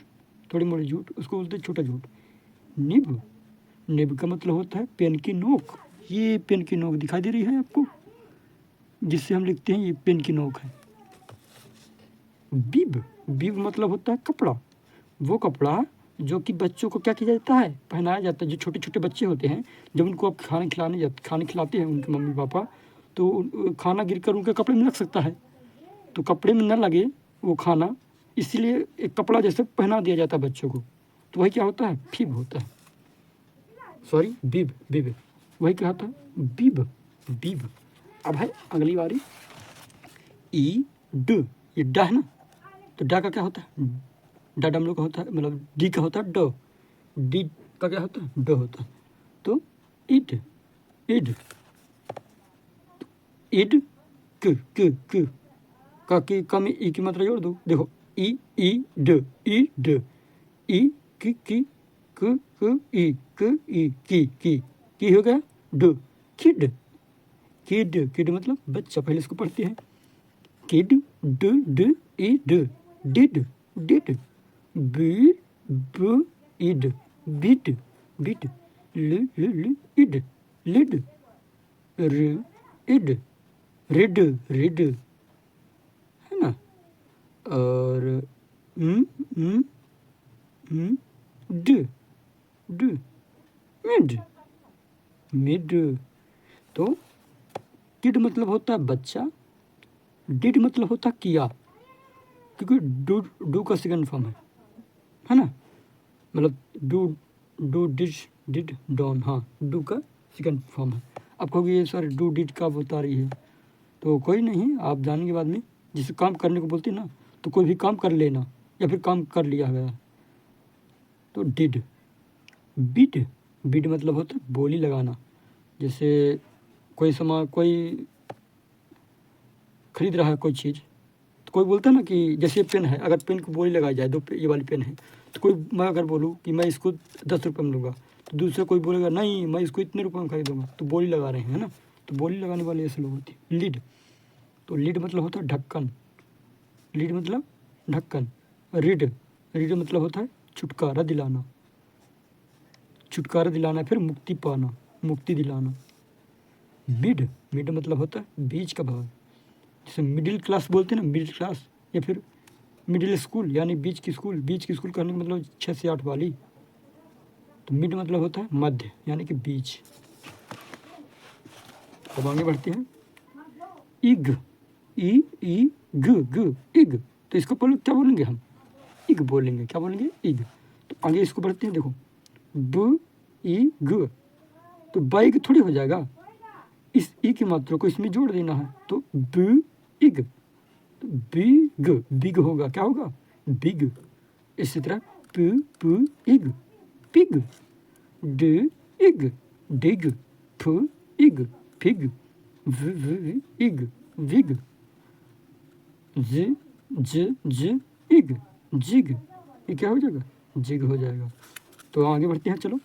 थोड़ी मोड़ी झूठ, उसको बोलते हैं छोटा झूठ। निब, निब का मतलब होता है पेन की नोक, ये पेन की नोक दिखाई दे रही है आपको, जिससे हम लिखते हैं, ये पेन की नोक है। बिब, बिब मतलब होता है कपड़ा, वो कपड़ा जो कि बच्चों को क्या किया जाता है, पहनाया जाता है। जो छोटे छोटे बच्चे होते हैं, जब उनको आप खाने खिलाते हैं उनके मम्मी पापा, तो खाना गिरकर उनके कपड़े में लग सकता है, तो कपड़े में न लगे वो खाना, इसलिए एक कपड़ा जैसे पहना दिया जाता है बच्चों को, तो वही क्या होता है, फिब होता है, सॉरी बिब, बिब वही क्या होता है, बिब, बिब। अब है अगली बारी, ई ड, ये ड है ना, तो ड का क्या होता है, ड डमरू का होता है, मतलब डी का होता है ड, डी का क्या होता है, ड होता है। तो इड, इड, इड, क का की कम ई की मात्रा जोड़ दो, देखो ई ड, ई ड, ई की क ई की हो गया ड, किड, किड, किड मतलब बच्चा, पहले इसको पढ़ते हैं, किड, ड ड ई ड, डिड, डिड, बी ब इड, बिड, बिड, ल इड, लिड, र इड, रिड, रिड, है ना। और ड, ड, मिड, मिड। तो किड मतलब होता है बच्चा, डिड मतलब होता है किया, क्योंकि डू का सेकंड फॉर्म है ना, मतलब डू डिड डॉन, हाँ डू का सेकंड फॉर्म है। आप कहोगे ये सर डू डिड कब बता रही है, तो कोई नहीं, आप जानेंगे बाद में। जिसे काम करने को बोलती ना, तो कोई भी काम कर लेना या फिर काम कर लिया गया, तो डिड। बिड, बिड मतलब होता है बोली लगाना, जैसे कोई कोई खरीद रहा है कोई चीज़, तो कोई बोलता है ना कि जैसे पेन है, अगर पेन को बोली लगाई जाए, ये वाली पेन है, तो कोई, मैं अगर बोलूँ कि मैं इसको 10 रुपये में लूँगा, तो दूसरा कोई बोलेगा नहीं मैं इसको इतने रुपये में खरीदूँगा, तो बोली लगा रहे हैं, है ना। तो बोली लगाने वाले ऐसे लोग होते हैं। लीड, तो लीड मतलब होता है ढक्कन, लीड मतलब ढक्कन। रीड, रीड मतलब होता है छुटकारा दिलाना, छुटकारा दिलाना, फिर मुक्ति पाना, मुक्ति दिलाना। मिड, मिड मतलब होता है बीच का भाग, जैसे मिडिल क्लास बोलते हैं ना, मिडिल क्लास, या फिर मिडिल स्कूल यानी बीच की स्कूल, बीच की स्कूल करने का मतलब 6 से 8 वाली। तो मिड मतलब होता है मध्य यानी कि बीच। अब आगे बढ़ते हैं, इग, ई ग, इग, तो इसको क्या बोलेंगे हम, इग बोलेंगे, क्या बोलेंगे, इग। तो आगे इसको बढ़ते हैं, देखो ब ई ग, तो बाइग थोड़ी हो जाएगा, इस ई की मात्रा को इसमें जोड़ देना है, तो ब इग, तो बिग, बिग होगा, क्या होगा, बिग। इसी तरह प इग, पिग, ड इग, डिग, फ इग, फिग, व इग, विग, ज इग, जिग, ये क्या हो जाएगा, जिग हो जाएगा। तो आगे बढ़ते हैं, चलो।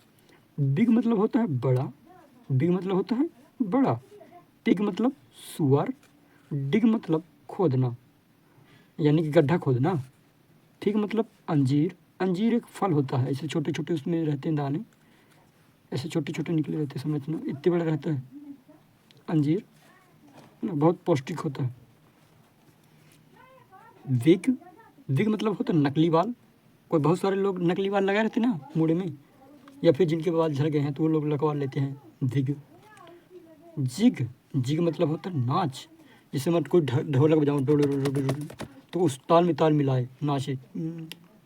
बिग मतलब होता है बड़ा, बिग मतलब होता है बड़ा, पिग मतलब सुअर, डिग मतलब खोदना यानी कि गड्ढा खोदना, ठीक मतलब अंजीर, अंजीर एक फल होता है, ऐसे छोटे छोटे उसमें रहते हैं दाने, ऐसे छोटे छोटे निकले रहते हैं, समझना इतने बड़ा रहता है अंजीर ना, बहुत पौष्टिक होता है। विग, विग मतलब होता है नकली बाल, कोई बहुत सारे लोग नकली बाल लगाए रहते हैं ना मुड़े में, या फिर जिनके बाल झड़ गए हैं तो वो लोग लगवा लेते हैं विग। जिग, जिग मतलब होता है नाच, जैसे मत कोई ढोलक बजाऊँ तो उस ताल में ताल मिलाए नाचे,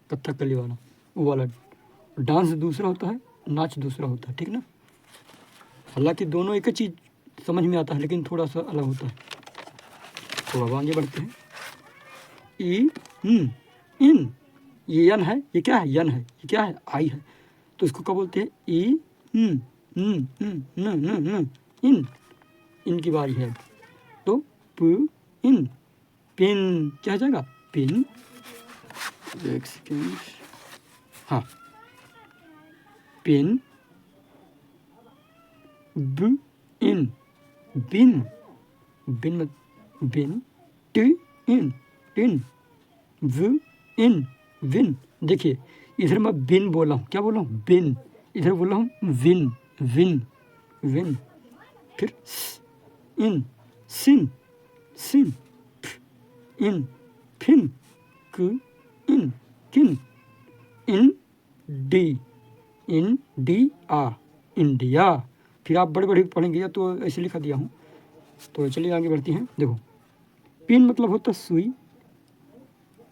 कथकली वाला, वो वाला। डांस दूसरा होता है, नाच दूसरा होता है, ठीक ना। हालांकि दोनों एक ही चीज़ समझ में आता है, लेकिन थोड़ा सा अलग होता है। तो अब आगे बढ़ते हैं, ई इन, ये यन है, ये क्या है, यन है, ये क्या है, आई है, तो इसको क्या बोलते हैं, ई न इन की बारी है, तो प इन, पेन क्या हो जाएगा, पेन, एक सेकेंड, हाँ पेन, ब इन, बिन, बिन, बिन, ट इन, टिन, व इन, विन। देखिए इधर मैं बिन बोला हूँ, क्या बोला हूँ, बिन, इधर बोला हूँ विन, विन, विन। फिर इन, सिन, सिन, इन, फिन, कु, इन, किन, इन डी आ, इंडिया। फिर आप बड़े बड़े पढ़ेंगे तो ऐसे लिखा दिया हूँ। तो चलिए आगे बढ़ती हैं। देखो पिन मतलब होता है सुई,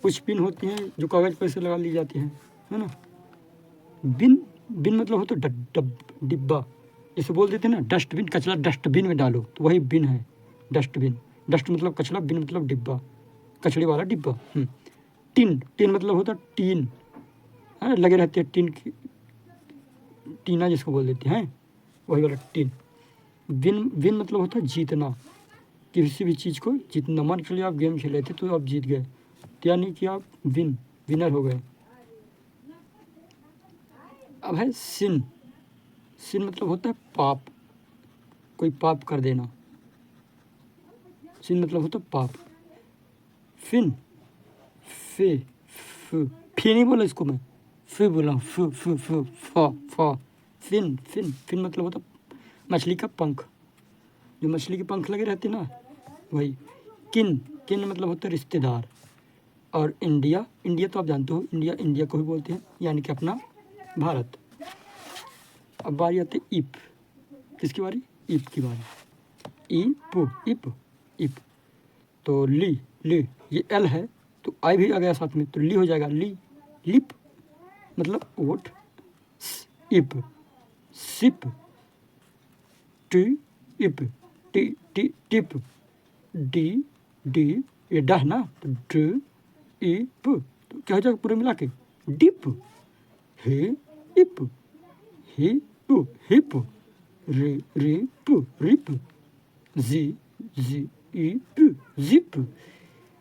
कुछ पिन होती हैं जो कागज पर से लगा ली जाती है ना। बिन, बिन मतलब होता है डिब्बा, जैसे बोल देते हैं ना डस्टबिन, कचरा डस्टबिन में डालो, तो वही बिन है, डस्टबिन। डस्ट मतलब कचरा, बिन मतलब डिब्बा, कचड़े वाला डिब्बा। टिन, टिन मतलब होता टीन, लगे रहते हैं टिन की, टीना जिसको बोल देते हैं, वही वाला टिन। विन, विन मतलब होता है जीतना, किसी भी चीज़ को जीतना। मान के चलिए आप गेम खेल रहे थे तो आप जीत गए, तो यानी कि आप विनर हो गए। अब है सिन, सिन मतलब होता है पाप, कोई पाप कर देना, सिन मतलब होता है पाप। फिन, फे, फे नहीं बोला इसको मैं, फे बोला, फा। फिन, फिन, फिन मतलब होता मछली का पंख, जो मछली के पंख लगे रहते ना, वही। किन, किन मतलब होता है रिश्तेदार। और इंडिया, इंडिया तो आप जानते हो, इंडिया, इंडिया को भी बोलते हैं, यानी कि अपना भारत। अब बारी आती है इप, किसकी बारी? इप की बारी। इप, इप, इप। तो ली, ली, ये एल है तो आई भी आ गया साथ में, तो ली हो जाएगा, ली, लिप मतलब ओट, इप, सिप, टी, इप, T, T, tip, D, D, ये डह ना, तो ड, इप, तो क्या हो जाएगा पूरे मिला के? डिप, हे, इप, हिप, हिप, रे, रिप, रिप, जी, जी, इप, जिप।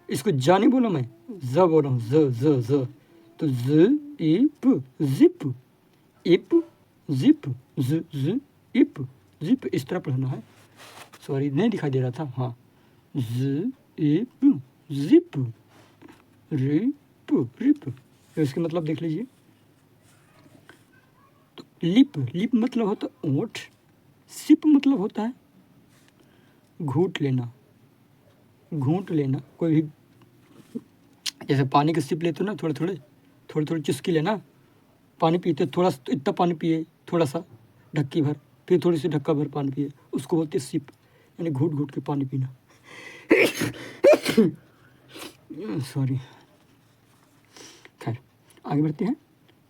इसको जा नहीं बोला मैं, ज बोल रहा हूँ, ज। तो ज, इप, जिप, इप, जिप, ज, इप, जिप, इस तरह पढ़ना है। सॉरी नहीं दिखाई दे रहा था। हाँ, ज, इप, जिप, रिप, रिप। तो इसके मतलब देख लीजिए। तो लिप, लिप मतलब होता है ओठ, सिप मतलब होता है घूट लेना, घूंट लेना। कोई भी जैसे पानी के सिप लेते हो ना, थोड़ी चुस्की लेना, पानी पीते थोड़ा इतना पानी पिए, थोड़ा सा ढक्की भर, फिर थोड़ी सी ढक्का भर पानी पिए, उसको बोलते हैं सिप, यानी घूट घूट के पानी पीना। सॉरी, खैर आगे बढ़ते हैं।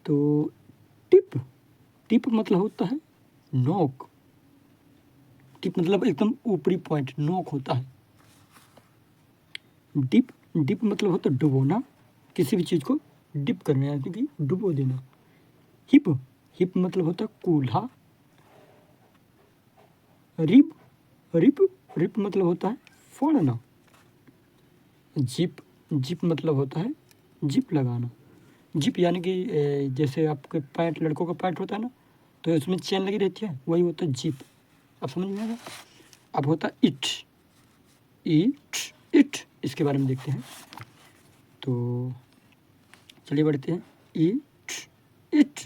तो टिप, टिप मतलब होता है नोक, टिप मतलब एकदम ऊपरी पॉइंट, नोक होता है। डिप, डिप मतलब होता है डुबोना, किसी भी चीज़ को डिप करना, यानी कि डुबो देना। हिप, हिप मतलब होता है कूल्हा। रिप, रिप, रिप मतलब होता है फोड़ना। जिप, जिप मतलब होता है जिप लगाना। जिप यानी कि जैसे आपके पैंट, लड़कों का पैंट होता है ना, तो उसमें चेन लगी रहती है, वही होता है जिप। अब समझ में आएगा। अब होता है इट, इट, इट, इसके बारे में देखते हैं। तो चलिए बढ़ते हैं। इट, इट,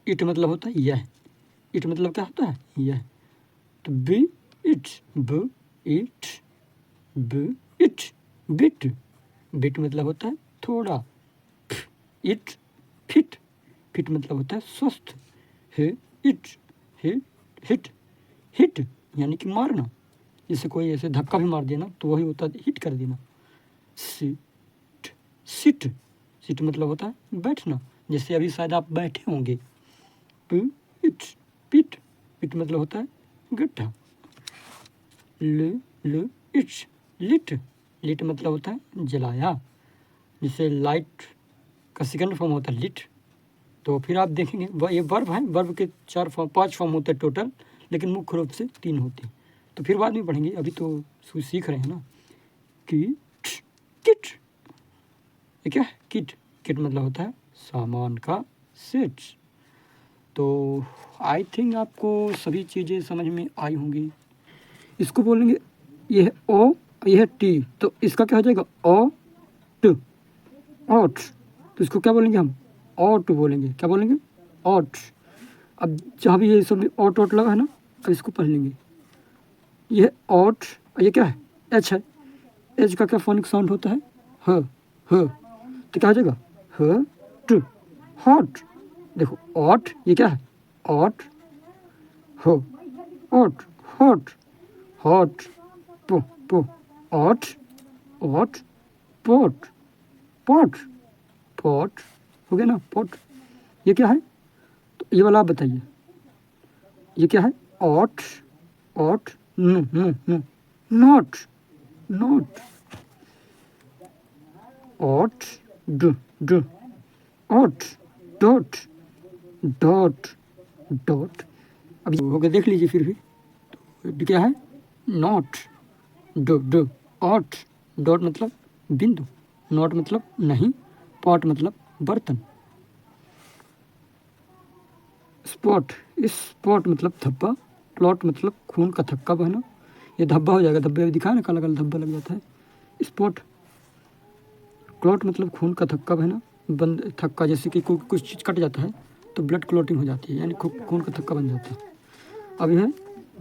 इट मतलब होता है यह, इट मतलब क्या होता है? यह। तो बी इट, ब इट, ब इट, बिट, बिट मतलब होता है थोड़ा। इट, फिट, फिट मतलब होता है स्वस्थ। हे, इट, हिट, हिट, हिट यानी कि मारना, जैसे कोई ऐसे धक्का भी मार देना तो वही होता है हिट कर देना। सिट, सिट, सिट मतलब होता है बैठना, जैसे अभी शायद आप बैठे होंगे। पिट, पिट, पिट मतलब होता है गड्ढा। ल, इट्स, लिट, लिट मतलब होता है जलाया, जिससे लाइट का सेकंड फॉर्म होता है लिट। तो फिर आप देखेंगे ये वर्ब है, वर्ब के 5 फॉर्म होते हैं टोटल, लेकिन मुख्य रूप से 3 होते हैं। तो फिर बाद में पढ़ेंगे, अभी तो सीख रहे हैं ना। किट, किट, ये क्या है? किट, किट मतलब होता है सामान का सेट। तो आई थिंक आपको सभी चीज़ें समझ में आई होंगी। इसको बोलेंगे, ये है ओ, ये है टी, तो इसका क्या हो जाएगा? ओ ट, ओट। तो इसको क्या बोलेंगे हम? ओट बोलेंगे। क्या बोलेंगे? ओट। अब जहाँ भी ये सब ओट ओट लगा है ना, अब इसको पढ़ लेंगे। ये ऑट, ये क्या है, एच है, एच का क्या फोनिक साउंड होता है, ह, ह, तो क्या हो जाएगा, ह ट, हॉट। देखो ऑट ये क्या है, ऑट, हो, ऑट, हॉट, हॉट, पो, पो, ऑट, ऑट, पोट, पॉट, पॉट हो गया ना, पॉट। ये क्या है, तो ये वाला आप बताइए, ये क्या है, ऑट, ऑट, नो नो नो, नॉट, नॉट, ऑट, ड, ड, ऑट, डॉट, डॉट, डॉट। अब हो गया, देख लीजिए फिर भी, तो क्या है, नॉट, ड, ड, ऑट, डॉट मतलब बिंदु, नॉट मतलब नहीं, पॉट मतलब बर्तन, स्पॉट, इस स्पॉट मतलब धब्बा, प्लॉट मतलब खून का थक्का बहना, ये धब्बा हो जाएगा, धब्बे दिखाया ना, काला काला धब्बा लग जाता है, स्पॉट। क्लॉट मतलब खून का थक्का बहना, बंद थक्का, जैसे कि कुछ चीज़ कट जाता है तो ब्लड क्लॉटिंग हो जाती है, यानी खून का थक्का बन जाता है। अब यह है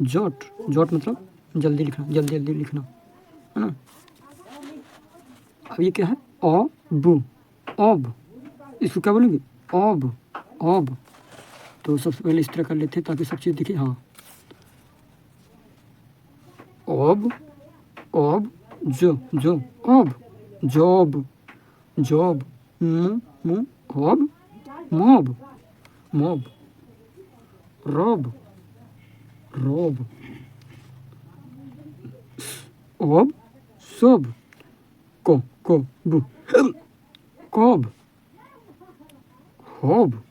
जॉट, जॉट मतलब जल्दी लिखना, जल्दी जल्दी लिखना, है ना। अब ये क्या है, ऑब, ऑब, इसको क्या बोलेंगे, ऑब, ऑब। तो सबसे पहले इस तरह कर लेते हैं ताकि सब चीज़ दिखे, हाँ, ऑब, ऑब, जो, ऑब, जॉब, जॉब, मु, ऑब, मॉब, मॉब, रॉब, रॉब, ऑब, सब, को, बु, cob, hob,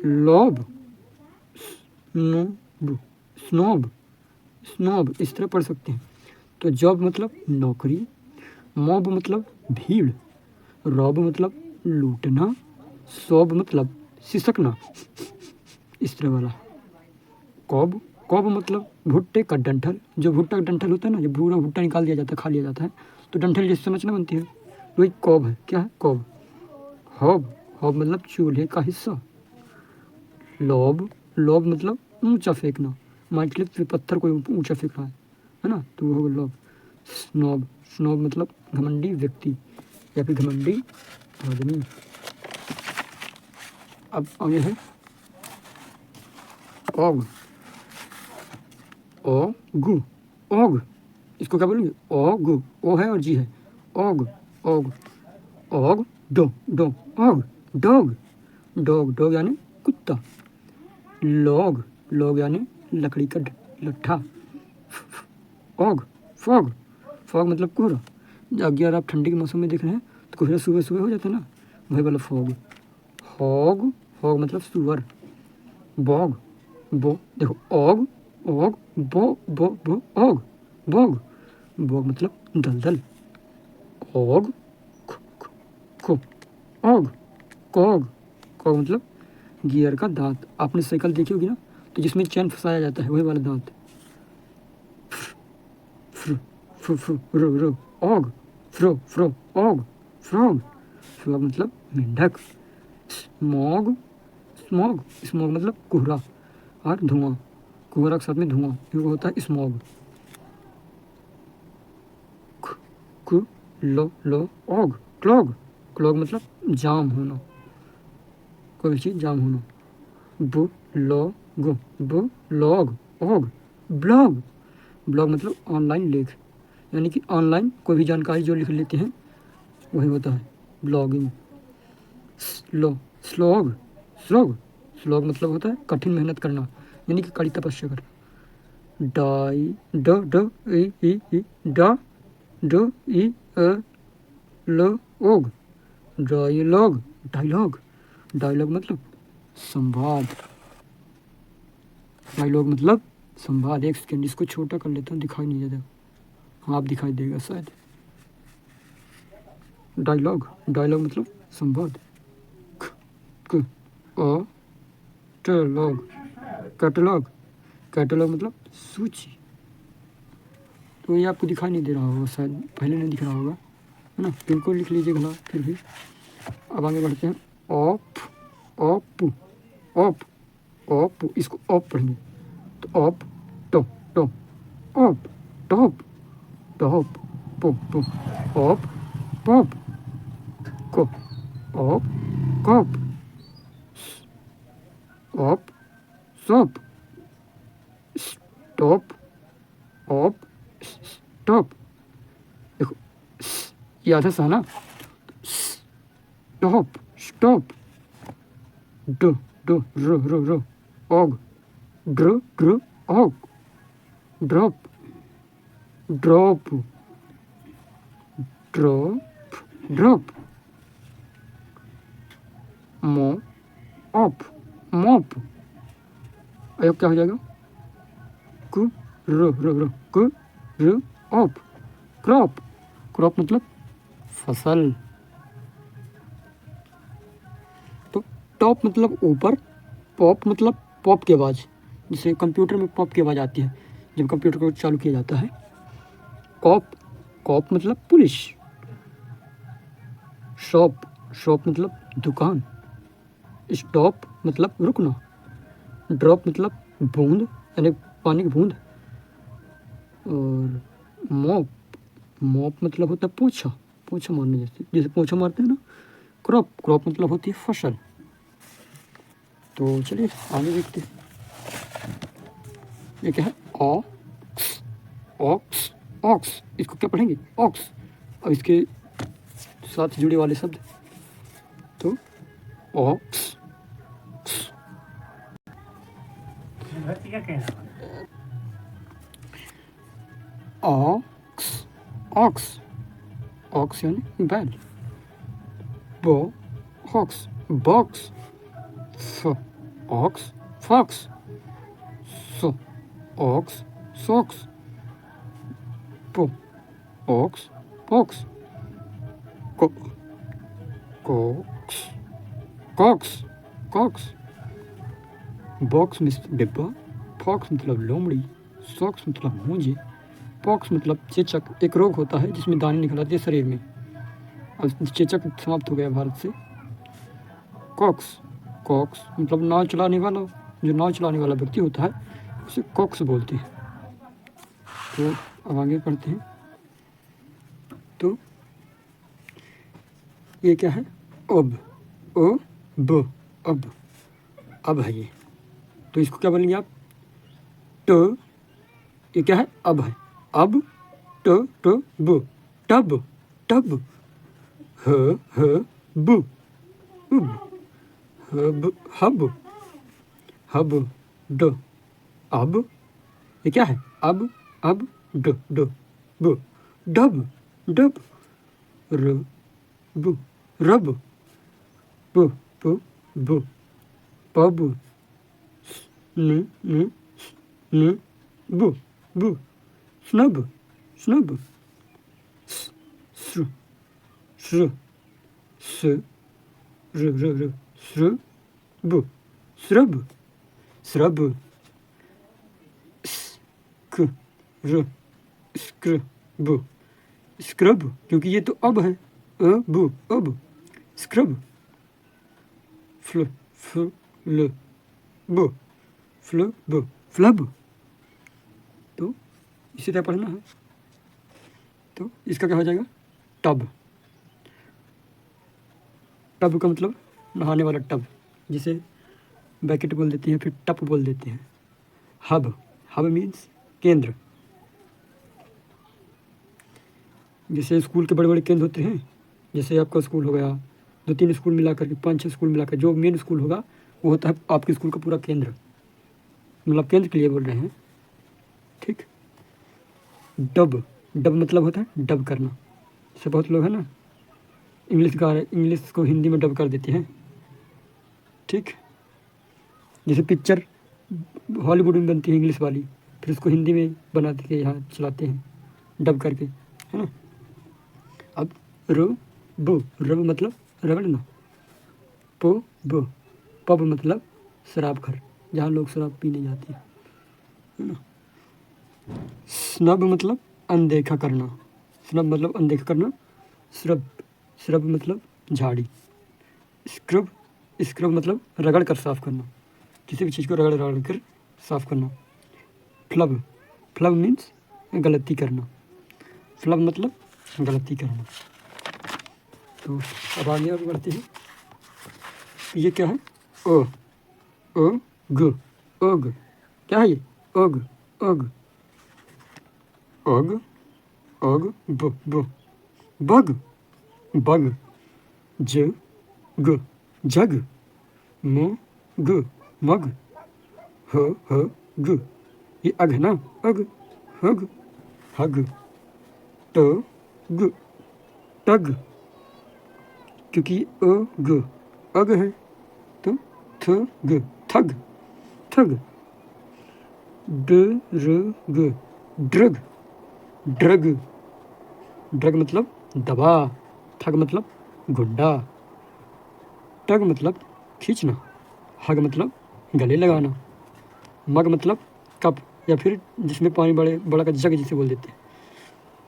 lob, snob, snob, snob, इस तरह पढ़ सकते हैं। तो जॉब मतलब नौकरी, मॉब मतलब भीड़, रॉब मतलब लूटना, सॉब मतलब सिसकना, इस तरह वाला। कॉब, कॉब मतलब भुट्टे का डंठल, जो भुट्टा का डंठल होता है ना, जो भूरा भुट्टा निकाल दिया जाता है, खा लिया जाता है, तो डंठल जैसे समझना बनती है, वही कॉब है। क्या है, कॉब। हॉब, हॉब मतलब चूल्हे का हिस्सा। लॉब, लॉब मतलब ऊंचा फेंकना, मान के लिए पत्थर कोई ऊंचा फेंक रहा है ना, तो वो होगा लॉब। स्नॉब, स्नॉब मतलब घमंडी व्यक्ति या फिर घमंडी आदमी। अब आगे है ऑग, ओ गु, ऑग, इसको क्या बोलेंगे, ऑग, ओ है और जी है, ऑग, ऑग, ऑग, डो, डो, ऑग, डॉग, डॉग, डॉग यानी कुत्ता। लॉग, लॉग यानी लकड़ी का लट्ठा। ऑग, फॉग, फॉग मतलब कोहरा। अगर आप ठंडी के मौसम में देख रहे हैं तो कोहरा सुबह सुबह हो जाता है ना, वही वाला फॉग। हॉग, हॉग मतलब सुअर। बॉग, बो, देखो ऑग, ऑग, बो, ऑग, बॉग, बॉग मतलब दलदल। ऑग, खो, ऑग, कॉग, कॉग मतलब गियर का दांत। आपने साइकिल देखी होगी ना, तो जिसमें चैन फंसाया जाता है, वही वाला दांत। फ्र, रो, रो, ऑग, फ्रो, ऑग, फ्रॉग, फ्रॉग मतलब मेंढक। स्मॉग, स्मॉग, स्मॉग मतलब कोहरा और धुआं, कोहरा के साथ में धुआं, ये होता है स्मॉग। लो, ऑग, क्लॉग, क्लॉग मतलब जाम होना, कोई भी चीज़ जाम होना। बु, बु, लॉग, ऑग, ब्लॉग, ब्लॉग मतलब ऑनलाइन लेख, यानी कि ऑनलाइन कोई भी जानकारी जो लिख लेते हैं वही होता है blogging. Slow, slog, slog, slog मतलब होता है कठिन मेहनत करना, यानी कि कड़ी तपस्या करना। डाई, ड, ई, डा, ड, ई, ल, ओग, डायलॉग, डायलॉग, डायलॉग मतलब संवाद, डायलॉग मतलब संवाद। एक सेकेंड इसको छोटा कर लेता हूँ, दिखाई नहीं देता, हाँ आप दिखाई देगा शायद। डायलॉग, डायलॉग मतलब संवाद। क, अ, कैटलॉग, कैटलॉग, कैटलॉग मतलब सूची। तो ये आपको दिखाई नहीं दे रहा होगा शायद, पहले नहीं दिख रहा होगा, है ना, बिल्कुल लिख लीजिएगा फिर भी। अब आगे बढ़ते हैं। ऑप, ऑप, ऑप, ऑप, इसको ऑप पढ़ेंगे, तो op, to, to, op, top, top, pop, pop, op, pop, cop, op, cop, op, sop, stop, op, stop. देखो ये आधा सा ना, stop, stop, do, do, row, row, row, og, dro, dro, og, drop, drop, drop, drop, mo, op, mop. अब क्या हो जाएगा, कु, रो, रो, रो, कु, रो, ऑप, क्रॉप, क्रॉप मतलब फसल। तो टॉप मतलब ऊपर, पॉप मतलब पॉप की आवाज़, जिसे कंप्यूटर में पॉप की आवाज़ आती है जब कंप्यूटर को चालू किया जाता है। कॉप, कॉप मतलब पुलिस। शॉप, शॉप मतलब दुकान। स्टॉप मतलब रुकना। ड्रॉप मतलब बूंद, यानी पानी की बूंद। और मॉप, मॉप मतलब होता है पोछा, पोछा मारने, जैसे जैसे पोछा मारते हैं ना। क्रॉप, क्रॉप मतलब होती है फसल। तो चलिए आगे देखते हैं। ये क्या है, ऑक्स, ऑक्स, ऑक्स, इसको क्या पढ़ेंगे, ऑक्स। अब इसके साथ जुड़े वाले शब्द, तो ऑक्स, ऑक्स, ऑक्स, ऑक्स यानी बैल। बो, हॉक्स, बॉक्स। फ, ऑक्स, फॉक्स। सो, ऑक्स, सॉक्स। पो, ऑक्स, पॉक्स। को, कॉक्स, कॉक्स, कॉक्स। बॉक्स मतलब डिब्बा, फॉक्स मतलब लोमड़ी, सॉक्स मतलब मोजे, पॉक्स मतलब चेचक। एक रोग होता है जिसमें दाने निकल आते हैं शरीर में। अब चेचक समाप्त हो गया भारत से। कॉक्स, कॉक्स मतलब नाव चलाने वाला, जो नाव चलाने वाला व्यक्ति होता है उसे कॉक्स बोलते हैं। तो अब आगे पढ़ते हैं। तो ये क्या है, अब, ओ, ब, अब है ये। तो इसको क्या बोलेंगे आप, तो ये क्या है, अब है, अब, तो ब, टब, टब, ह, ब, उब, हब, हब, हब, ड, अब, ये क्या है, अब, ड, ड, ब, डब, डब, र, ब, रब, प, ब, पब, न, ब, स्नब, स्नब, स्र, स्र, स, र, स्र, ब, स्रब, स्रब, क, र, स्क्र, ब, स्क्रब, क्योंकि ये तो अब है, ब, अब, स्क्रब, फ्ल, ल, ब, फ्ल, ब, फ्लब। तो इसी तरह पढ़ना है। तो इसका क्या हो जाएगा, टब। टब का मतलब नहाने वाला टब, जिसे बैकेट बोल देते हैं, फिर टप बोल देते हैं। हब, हब मीन्स केंद्र। जैसे स्कूल के बड़े बड़े केंद्र होते हैं, जैसे आपका स्कूल हो गया, 2-3 स्कूल मिलाकर के, 5-6 स्कूल मिलाकर जो मेन स्कूल होगा वो होता है आपके स्कूल का पूरा केंद्र। मतलब केंद्र के लिए बोल रहे हैं, ठीक। डब, डब मतलब होता है डब करना। जैसे बहुत लोग हैं ना इंग्लिश को हिंदी में डब कर देते हैं, ठीक। जैसे पिक्चर हॉलीवुड में बनती है इंग्लिश वाली, फिर उसको हिंदी में बना के यहाँ चलाते हैं डब करके, है ना। अब रो, बो, रब मतलब रगड़ना। पो, बो, पब मतलब शराब घर, जहाँ लोग शराब पीने जाते हैं, है ना। स्नब मतलब अनदेखा करना, स्नब मतलब अनदेखा करना। श्रब, श्रब मतलब झाड़ी। स्क्रब, स्क्रब मतलब रगड़ कर साफ करना, किसी भी चीज़ को रगड़ रगड़ कर साफ करना। फ्लब, फ्लब मीन्स गलती करना, फ्लब मतलब गलती करना। तो अब आगे और बढ़ते हैं। ये क्या है? ओ, ओ ग, ओग। क्या है ये? ओग, ओग, ओग, ओग, ब, बग, बग, ज, ग, जग, म, ग, मग, ह, ग, ये अग है ना, अग, हग, हग, ट, ग, टग, क्योंकि अ ग अग है तो थ ग, थग, थग, ड, र, ग, ड्रग, ड्रग, ड्रग मतलब दवा, ठग मतलब गुंडा, टग मतलब खींचना, हग मतलब गले लगाना, मग मतलब कप या फिर जिसमें पानी बड़ा का जग जिसे बोल देते हैं,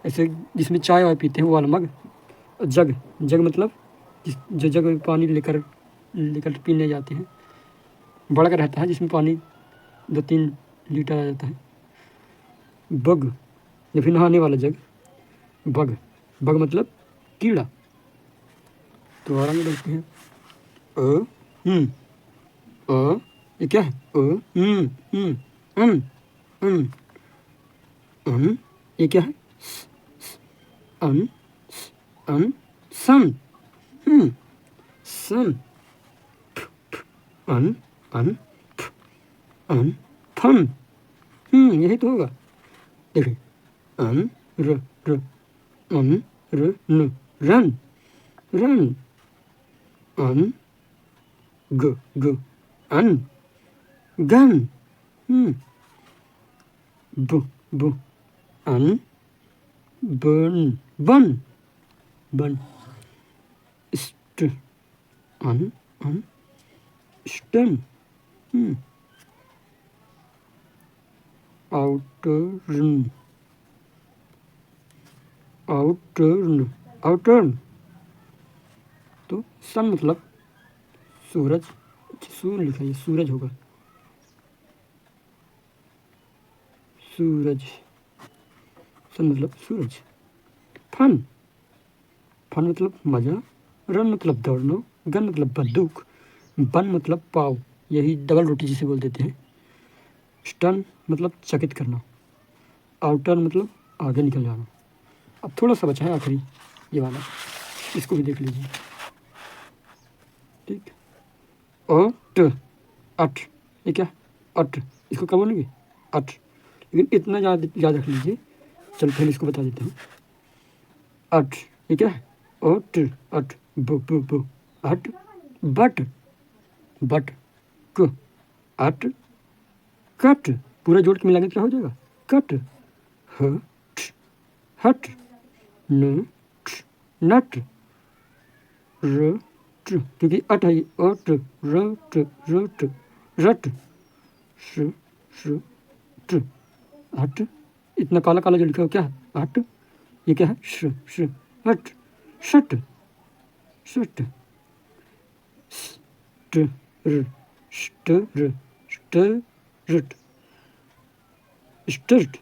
ऐसे जिसमें चाय वाय पीते हैं वो वाला मग। जग, जग मतलब जो जग में पानी लेकर लेकर पीने जाते हैं, बड़ा का रहता है जिसमें पानी 2-3 लीटर आ जाता है। बग या फिर नहाने वाला जग, बग, बग मतलब कीड़ा। तो आराम बढ़ते हैं। अ, अ, ये क्या है? अन, अन, ये क्या है? अन, अन, सन, सन, अन, अन, अन, फन, यही तो होगा। देखिए, अन, र, र, अन, र, न, रन, रन, अन, ग, ग, अन, गन, ब, ब, अन, बन, बन, बन, स्ट, अन, अन, स्टन, आउटर्न, आउटर्न, आउटर्न, तो सन मतलब सूरज, सूर्य लिखा है, सूरज होगा, सूरज, सन मतलब सूरज। फन, फन मतलब मजा, रन मतलब दौड़ना, गन मतलब बंदूक, बन मतलब पाव, यही डबल रोटी जिसे बोल देते हैं। स्टन मतलब चकित करना, आउटर मतलब आगे निकल जाना। अब थोड़ा सा बचा है आखिरी ये वाला, इसको भी देख लीजिए। ठीक, अट, अट, ये क्या? अट, इसको क्या बोलेंगे? अट, लेकिन इतना याद रख लीजिए। चल पहले इसको बता देता हूँ। अट, ये क्या है? अट, अट, ब, अट, बट, बट, क, अट, कट, पूरा जोड़ के मिला के क्या हो जाएगा? कट, हट, हट, न, नट, र, क्योंकि अट है, अट, रट, रट, रट, श, ट, हट, इतना काला काला जो लिखा है क्या है? हट, ये क्या है? श, हट, शट, शट, स्ट, र, स्टर, स्टरट, स्टर्ट,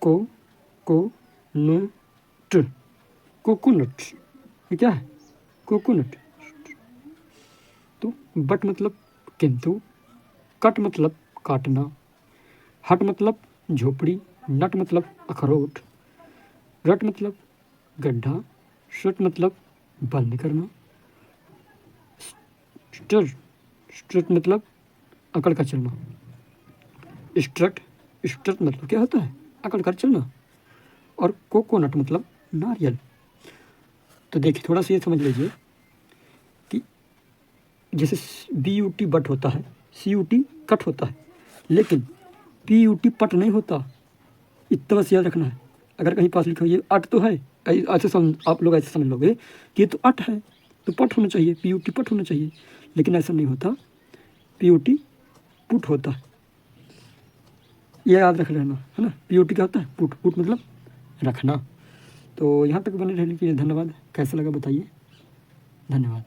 को, न, ट, कोकोनट, ये क्या है? कोकोनट। तो बट मतलब किंतु, कट मतलब काटना, हट मतलब झोपड़ी, नट मतलब अखरोट, रट मतलब गड्ढा, शट मतलब बंद करना, स्टर, स्ट्रट मतलब अकड़ कर चलना, स्ट्रट, स्ट्रट मतलब क्या होता है? अकड़ कर चलना, और कोकोनट मतलब नारियल। तो देखिए थोड़ा सा ये समझ लीजिए कि जैसे BUT बट होता है, CUT कट होता है, लेकिन PUT पट नहीं होता। इतना बस याद रखना है। अगर कहीं पास लिखा हो ये अट तो है, ऐसे समझ, आप लोग ऐसे समझ लोगे कि ये तो अट है तो पट होना चाहिए, PUT पट होना चाहिए, लेकिन ऐसा नहीं होता, PUT पुट होता है। ये याद रख लेना है ना। PUT क्या होता है? पुट, पुट मतलब रखना। तो यहाँ तक बने रहने के लिए धन्यवाद। कैसा लगा बताइए। धन्यवाद।